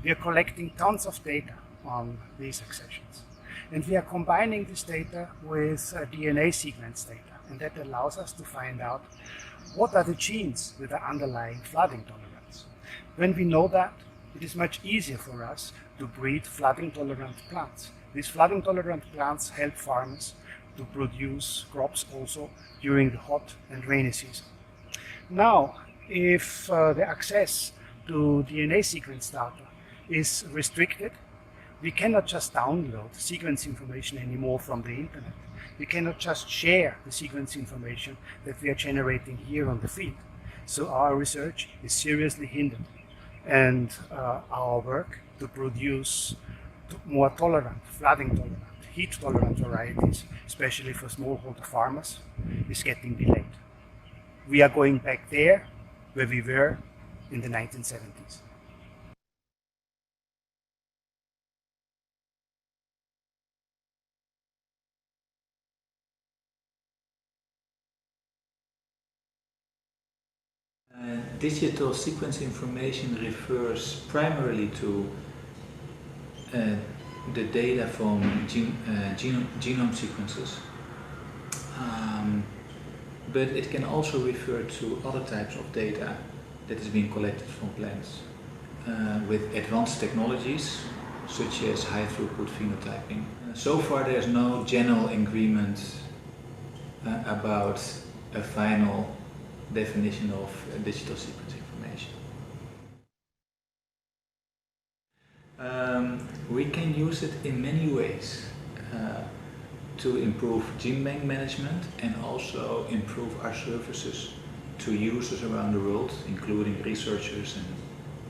We are collecting tons of data on these accessions, and we are combining this data with DNA sequence data, and that allows us to find out what are the genes that are underlying flooding tolerance. When we know that, it is much easier for us to breed flooding-tolerant plants. These flooding-tolerant plants help farmers to produce crops also during the hot and rainy season. Now, if the access to DNA sequence data is restricted, we cannot just download sequence information anymore from the internet. We cannot just share the sequence information that we are generating here on the field. So our research is seriously hindered, and our work to produce more tolerant, flooding tolerant, heat tolerant varieties, especially for smallholder farmers, is getting delayed. We are going back there where we were in the 1970s. Digital sequence information refers primarily to the data from genome sequences, but it can also refer to other types of data that is being collected from plants with advanced technologies such as high throughput phenotyping. So far there's no general agreement about a final definition of digital sequence information. We can use it in many ways to improve gene bank management and also improve our services to users around the world, including researchers and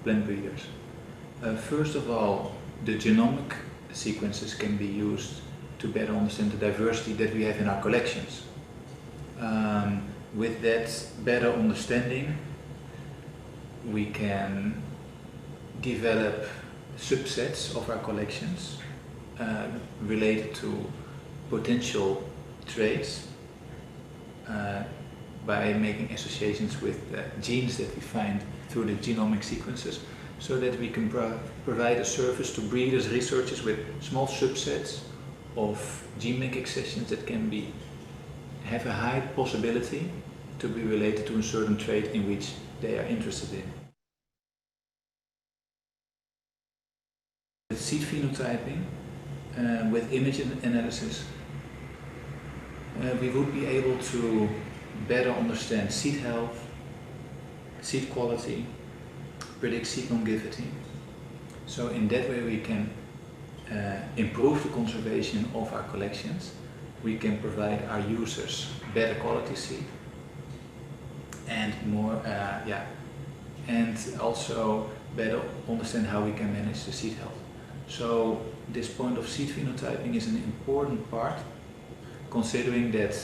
plant breeders. First of all, the genomic sequences can be used to better understand the diversity that we have in our collections. With that better understanding, we can develop subsets of our collections related to potential traits by making associations with genes that we find through the genomic sequences, so that we can provide a service to breeders, researchers with small subsets of gene bank accessions that can have a high possibility to be related to a certain trait in which they are interested in. seed phenotyping with image analysis, we would be able to better understand seed health, seed quality, predict seed longevity. So in that way we can improve the conservation of our collections. We can provide our users better quality seed and more, and also better understand how we can manage the seed health. So this point of seed phenotyping is an important part, considering that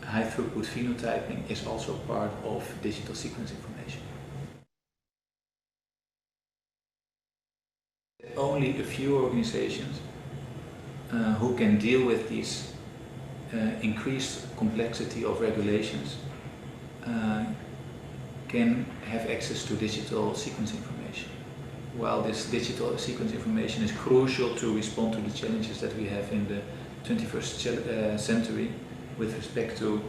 high throughput phenotyping is also part of digital sequence information. Only a few organizations who can deal with these increased complexity of regulations can have access to digital sequence information. While this digital sequence information is crucial to respond to the challenges that we have in the 21st century with respect to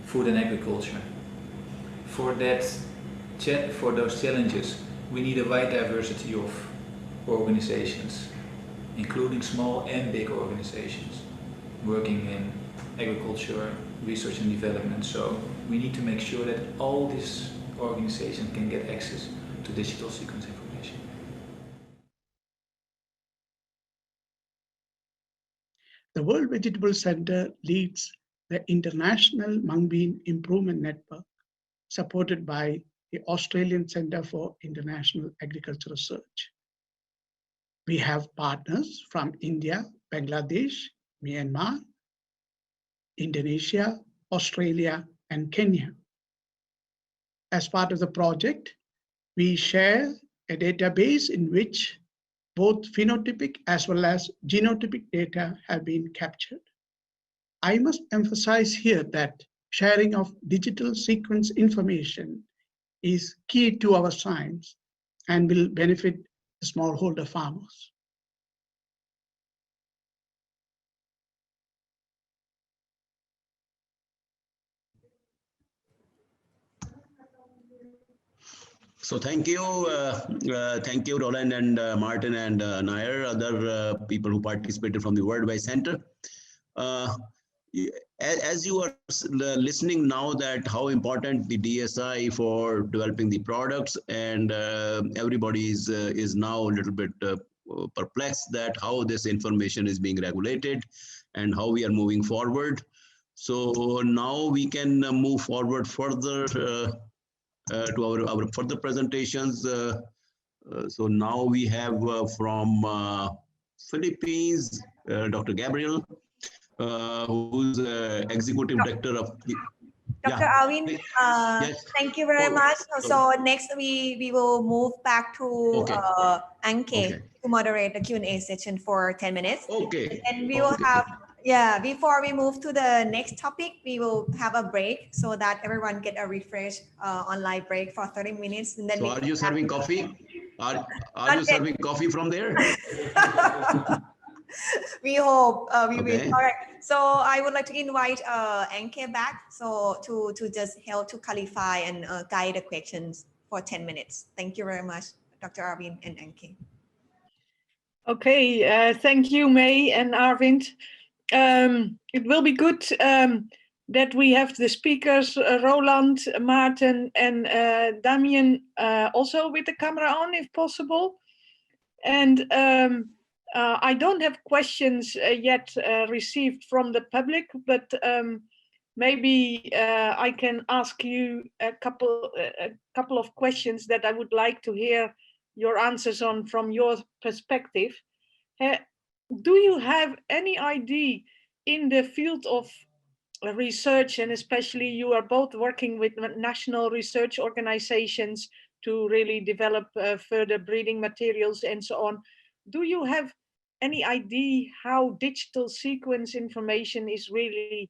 food and agriculture. For those challenges, we need a wide diversity of organizations, including small and big organizations working in agriculture, research and development. So we need to make sure that all these organizations can get access to digital sequence information. The World Vegetable Center leads the International Mung Bean Improvement Network, supported by the Australian Centre for International Agricultural Research. We have partners from India, Bangladesh, Myanmar, Indonesia, Australia, and Kenya. As part of the project, we share a database in which both phenotypic as well as genotypic data have been captured. I must emphasize here that sharing of digital sequence information is key to our science and will benefit the smallholder farmers. So thank you, Roland and Martin and Nair, other people who participated from the Worldwide Center. As you are listening now, that how important the DSI for developing the products, and everybody is now a little bit perplexed that how this information is being regulated and how we are moving forward. So now we can move forward further to our further presentations. So now we have from Philippines, Dr. Gabriel, who's Executive Director of the... Dr. Avin, yes. Thank you very much. So next we will move back to Anke to moderate the Q&A session for 10 minutes. Okay. And we will have, before we move to the next topic, we will have a break so that everyone get a refresh online break for 30 minutes. And then so are you serving coffee? Are you serving coffee from there? We hope we will. All right. So I would like to invite Anke back so to just help to clarify and guide the questions for 10 minutes. Thank you very much, Dr. Avin and Anke. Okay, thank you, May and Arvind. It will be good that we have the speakers, Roland, Martin, and Damien also with the camera on, if possible. And I don't have questions yet received from the public, but maybe I can ask you a couple of questions that I would like to hear your answers on from your perspective. Do you have any idea in the field of research, and especially you are both working with national research organizations to really develop further breeding materials and so on, do you have any idea how digital sequence information is really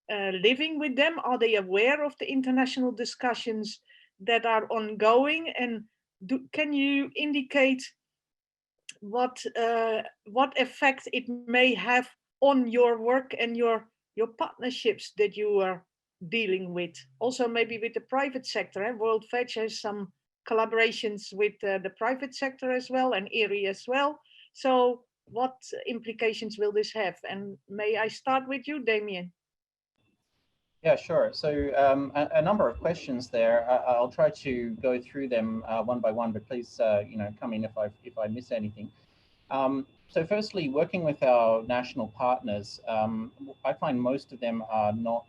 living with them? Are they aware of the international discussions that are ongoing? And can you indicate what effect it may have on your work and your partnerships that you are dealing with? Also maybe with the private sector. World Veg has some collaborations with the private sector as well and IRI as well. So what implications will this have? And may I start with you, Damien? Yeah, sure. So a number of questions there. I'll try to go through them one by one, but please, come in if I miss anything. So firstly, working with our national partners, I find most of them are not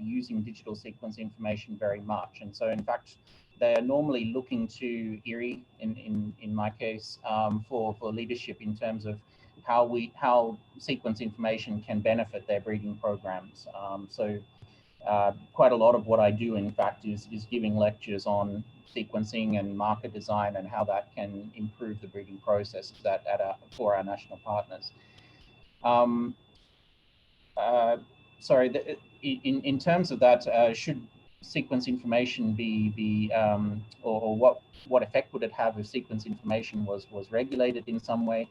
using digital sequence information very much. And so in fact, they are normally looking to IRI, in my case, for leadership in terms of how sequence information can benefit their breeding programs. Quite a lot of what I do, in fact, is giving lectures on sequencing and marker design and how that can improve the breeding process for our national partners. In terms of that, should sequence information or what effect would it have if sequence information was regulated in some way?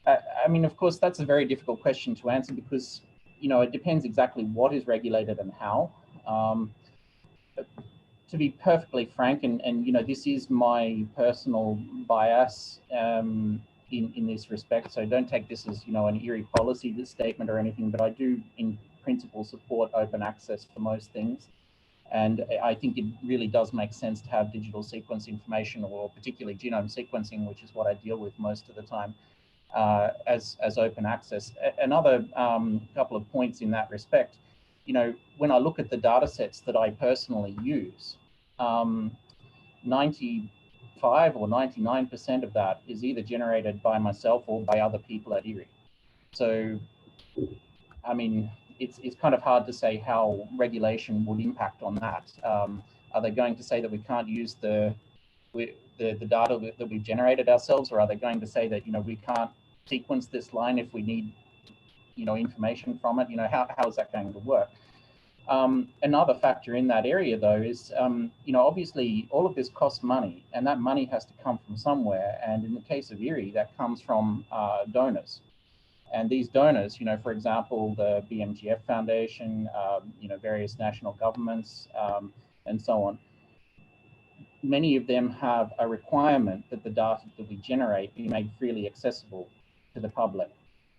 I mean, of course, that's a very difficult question to answer because it depends exactly what is regulated and how. To be perfectly frank, and this is my personal bias in this respect, so don't take this as an IRI policy, this statement or anything, but I do in principle support open access for most things. And I think it really does make sense to have digital sequence information, or particularly genome sequencing, which is what I deal with most of the time, as open access. Another couple of points in that respect, when I look at the data sets that I personally use, 95 or 99% of that is either generated by myself or by other people at IRI. So, I mean, it's kind of hard to say how regulation would impact on that. Are they going to say that we can't use the data that we've generated ourselves, or are they going to say that we can't sequence this line if we need information from it? How is that going to work? Another factor in that area, though, is obviously all of this costs money, and that money has to come from somewhere. And in the case of IRI, that comes from donors. And these donors, for example, the BMGF Foundation, various national governments, and so on, many of them have a requirement that the data that we generate be made freely accessible to the public.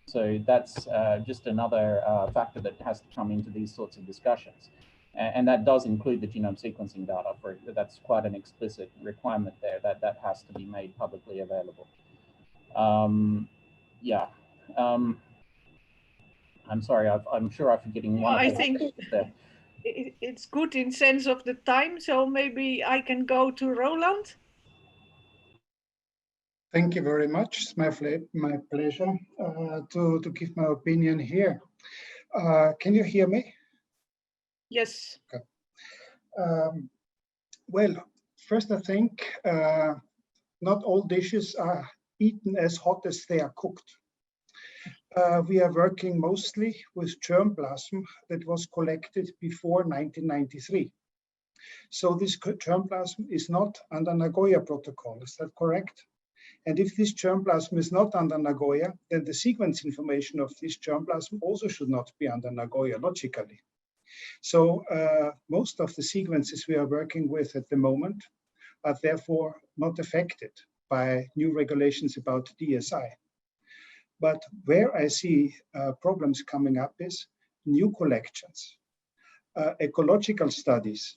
So that's just another factor that has to come into these sorts of discussions. And that does include the genome sequencing data. That's quite an explicit requirement there, that has to be made publicly available. I'm sorry, I'm sure I'm forgetting one. I think it's good in sense of the time, so maybe I can go to Roland. Thank you very much. It's my pleasure to give my opinion here. Can you hear me? Yes. Okay. Well, first I think not all dishes are eaten as hot as they are cooked. We are working mostly with germplasm that was collected before 1993. So this germplasm is not under Nagoya Protocol, is that correct? And if this germplasm is not under Nagoya, then the sequence information of this germplasm also should not be under Nagoya, logically. So most of the sequences we are working with at the moment are therefore not affected by new regulations about DSI. But where I see problems coming up is new collections, ecological studies,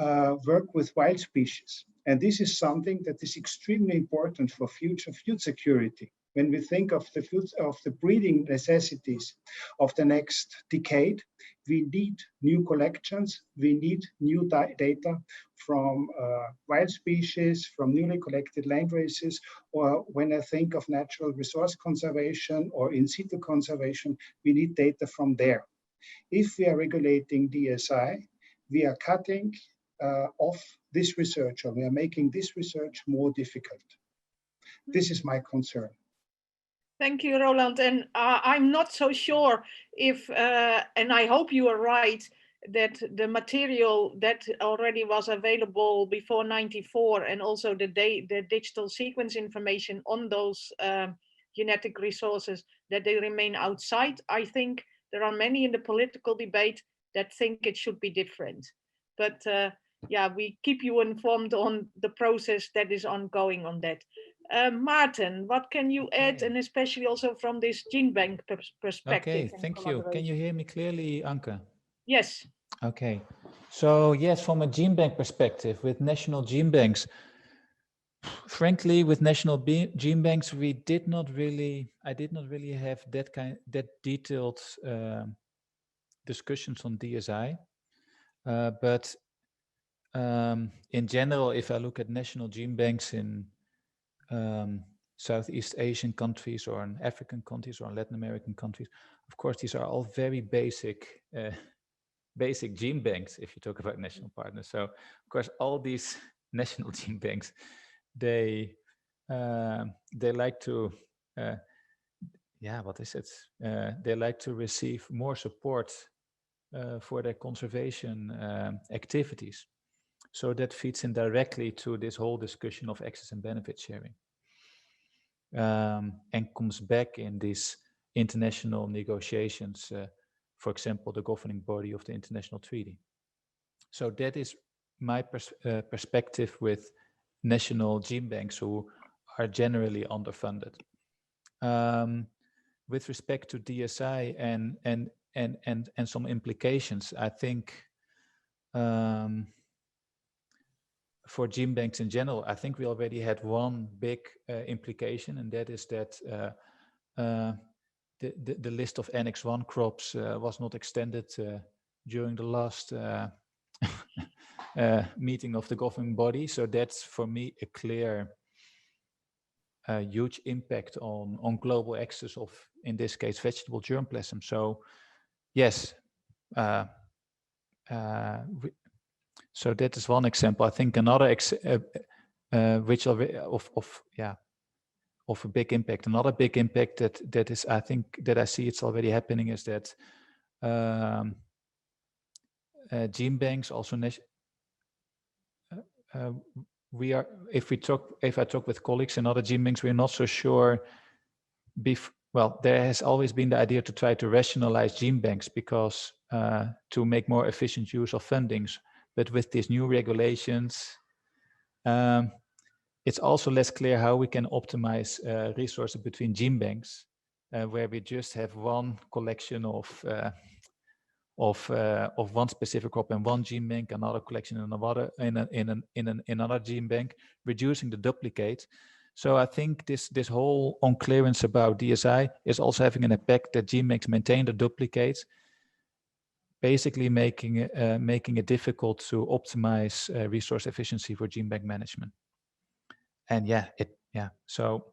work with wild species. And this is something that is extremely important for future food security. When we think of the breeding necessities of the next decade, we need new collections, we need new data from wild species, from newly collected land races, or when I think of natural resource conservation or in situ conservation, we need data from there. If we are regulating DSI, we are cutting off this research, or we are making this research more difficult. This is my concern. Thank you, Roland. And I'm not so sure if, and I hope you are right, that the material that already was available before '94 and also the digital sequence information on those genetic resources, that they remain outside. I think there are many in the political debate that think it should be different. But yeah, we keep you informed on the process that is ongoing on that. Martin, what can you add, Okay. and especially also from this gene bank perspective? Okay, thank you. Can you hear me clearly, Anke? Yes. Okay. So yes, from a gene bank perspective, with national gene banks, frankly, with national gene banks, I did not really have that detailed discussions on DSI. But in general, if I look at national gene banks in Southeast Asian countries or in African countries or in Latin American countries, of course, these are all very basic gene banks if you talk about national partners. So of course, all these national gene banks, they like to they like to receive more support for their conservation activities. So that feeds in directly to this whole discussion of access and benefit sharing, and comes back in these international negotiations, for example, the governing body of the international treaty. So that is my perspective with national gene banks who are generally underfunded. With respect to DSI and some implications, I think for gene banks in general, I think we already had one big implication, and that is that the list of Annex 1 crops was not extended during the last meeting of the governing body. So that's for me a clear, huge impact on global access of, in this case, vegetable germplasm. So yes, so that is one example. I think another which of a big impact. Another big impact that is, I think that I see it's already happening, is that gene banks also we are, if I talk with colleagues in other gene banks, we're not so sure. Well, there has always been the idea to try to rationalize gene banks because to make more efficient use of fundings. But with these new regulations, it's also less clear how we can optimize resources between gene banks, where we just have one collection of one specific crop in one gene bank, another collection in another gene bank, reducing the duplicate. So I think this whole unclearance about DSI is also having an impact that gene banks maintain the duplicates, basically making it difficult to optimize resource efficiency for gene bank management. And so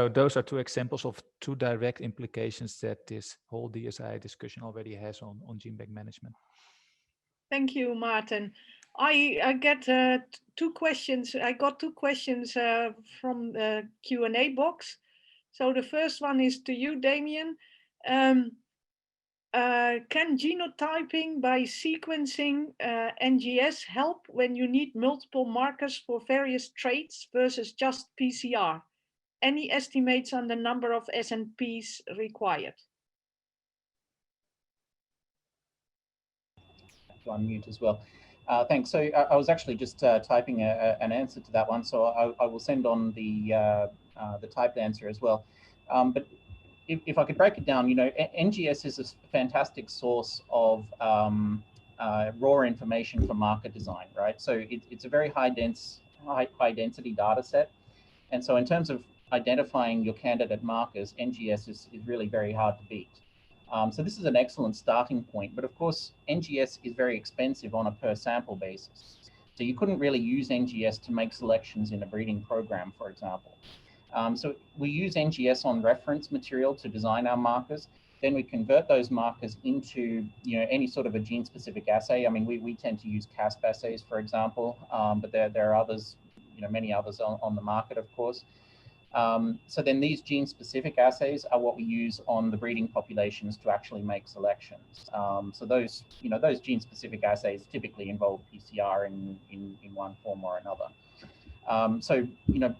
those are two examples of two direct implications that this whole DSI discussion already has on gene bank management. Thank you, Martin. I get two questions. I got two questions from the Q&A box. So the first one is to you, Damien. Can genotyping by sequencing NGS help when you need multiple markers for various traits versus just PCR? Any estimates on the number of SNPs required? To unmute as well. Thanks. So I was actually just typing an answer to that one, so I will send on the typed answer as well. But if I could break it down, you know, NGS is a fantastic source of raw information for marker design, right? So it's a very high density data set. And so in terms of identifying your candidate markers, NGS is really very hard to beat. So this is an excellent starting point, but of course, NGS is very expensive on a per sample basis. So you couldn't really use NGS to make selections in a breeding program, for example. So we use NGS on reference material to design our markers. Then we convert those markers into, you know, any sort of a gene-specific assay. I mean, we tend to use CASP assays, for example, but there are others, you know, many others on the market, of course. So then these gene-specific assays are what we use on the breeding populations to actually make selections. So those, you know, those gene-specific assays typically involve PCR in one form or another. So, you know,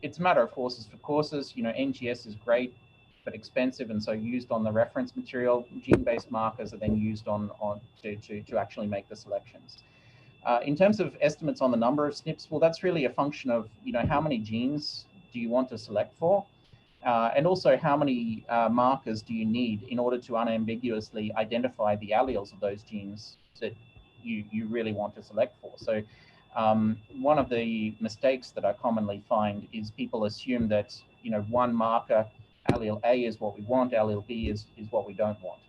it's a matter of horses for courses. You know, NGS is great but expensive and so used on the reference material. Gene-based markers are then used to actually make the selections. In terms of estimates on the number of SNPs, well, that's really a function of, how many genes do you want to select for? And also how many markers do you need in order to unambiguously identify the alleles of those genes that you really want to select for. So one of the mistakes that I commonly find is people assume that, one marker, allele A is what we want, allele B is what we don't want.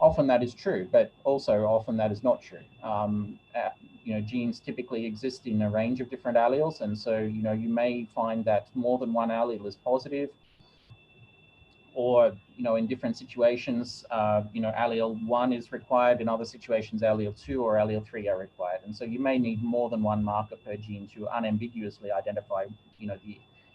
Often that is true, but also often that is not true. Genes typically exist in a range of different alleles, and so you may find that more than one allele is positive, or in different situations, allele 1 is required. In other situations, allele 2 or allele 3 are required, and so you may need more than one marker per gene to unambiguously identify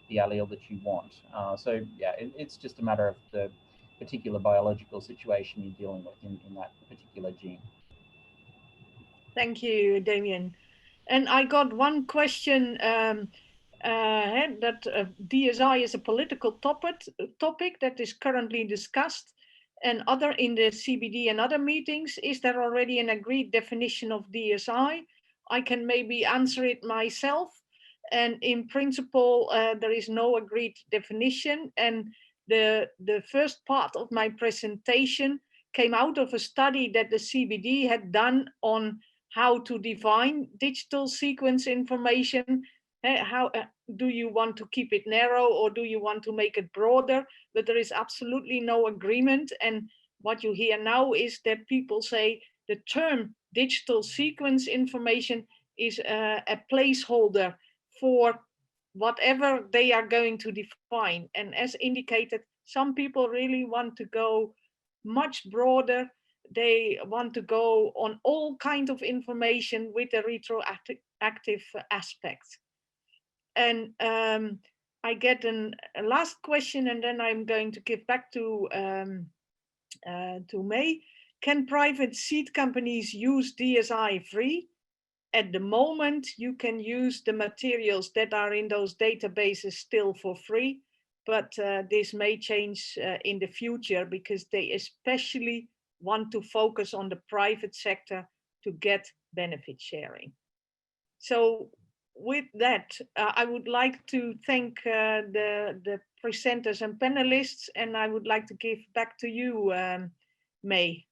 the allele that you want. So yeah, it's just a matter of the particular biological situation you're dealing with in that particular gene. Thank you, Damien. And I got one question that DSI is a political topic that is currently discussed, and other in the CBD and other meetings. Is there already an agreed definition of DSI? I can maybe answer it myself. And in principle, there is no agreed definition. And the first part of my presentation came out of a study that the CBD had done on how to define digital sequence information. How do you want to keep it narrow, or do you want to make it broader? But there is absolutely no agreement. And what you hear now is that people say the term digital sequence information is a placeholder for whatever they are going to define. And as indicated, some people really want to go much broader. They want to go on all kinds of information with a retroactive aspect. And I get a last question, and then I'm going to give back to May. Can private seed companies use DSI free? At the moment, you can use the materials that are in those databases still for free, but this may change in the future, because they especially want to focus on the private sector to get benefit sharing. So with that, I would like to thank the presenters and panelists, and I would like to give back to you, May.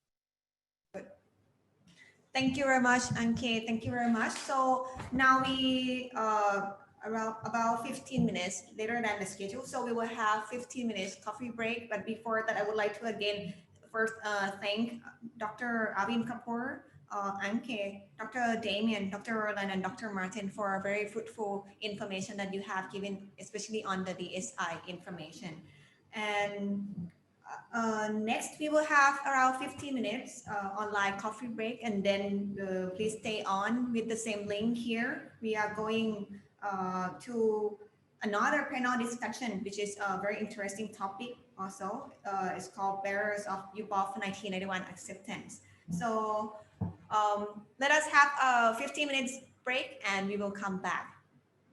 Thank you very much, Anke. Thank you very much. So now we around about 15 minutes later than the schedule. So we will have 15 minutes coffee break. But before that, I would like to again first thank Dr. Avin Kapoor, Anke, Dr. Damien, Dr. Roland, and Dr. Martin for a very fruitful information that you have given, especially on the DSI information. And next, we will have around 15 minutes online coffee break, and then please stay on with the same link here. We are going to another panel discussion, which is a very interesting topic also. It's called Barriers of UPOF 1991 Acceptance. So let us have a 15 minutes break, and we will come back.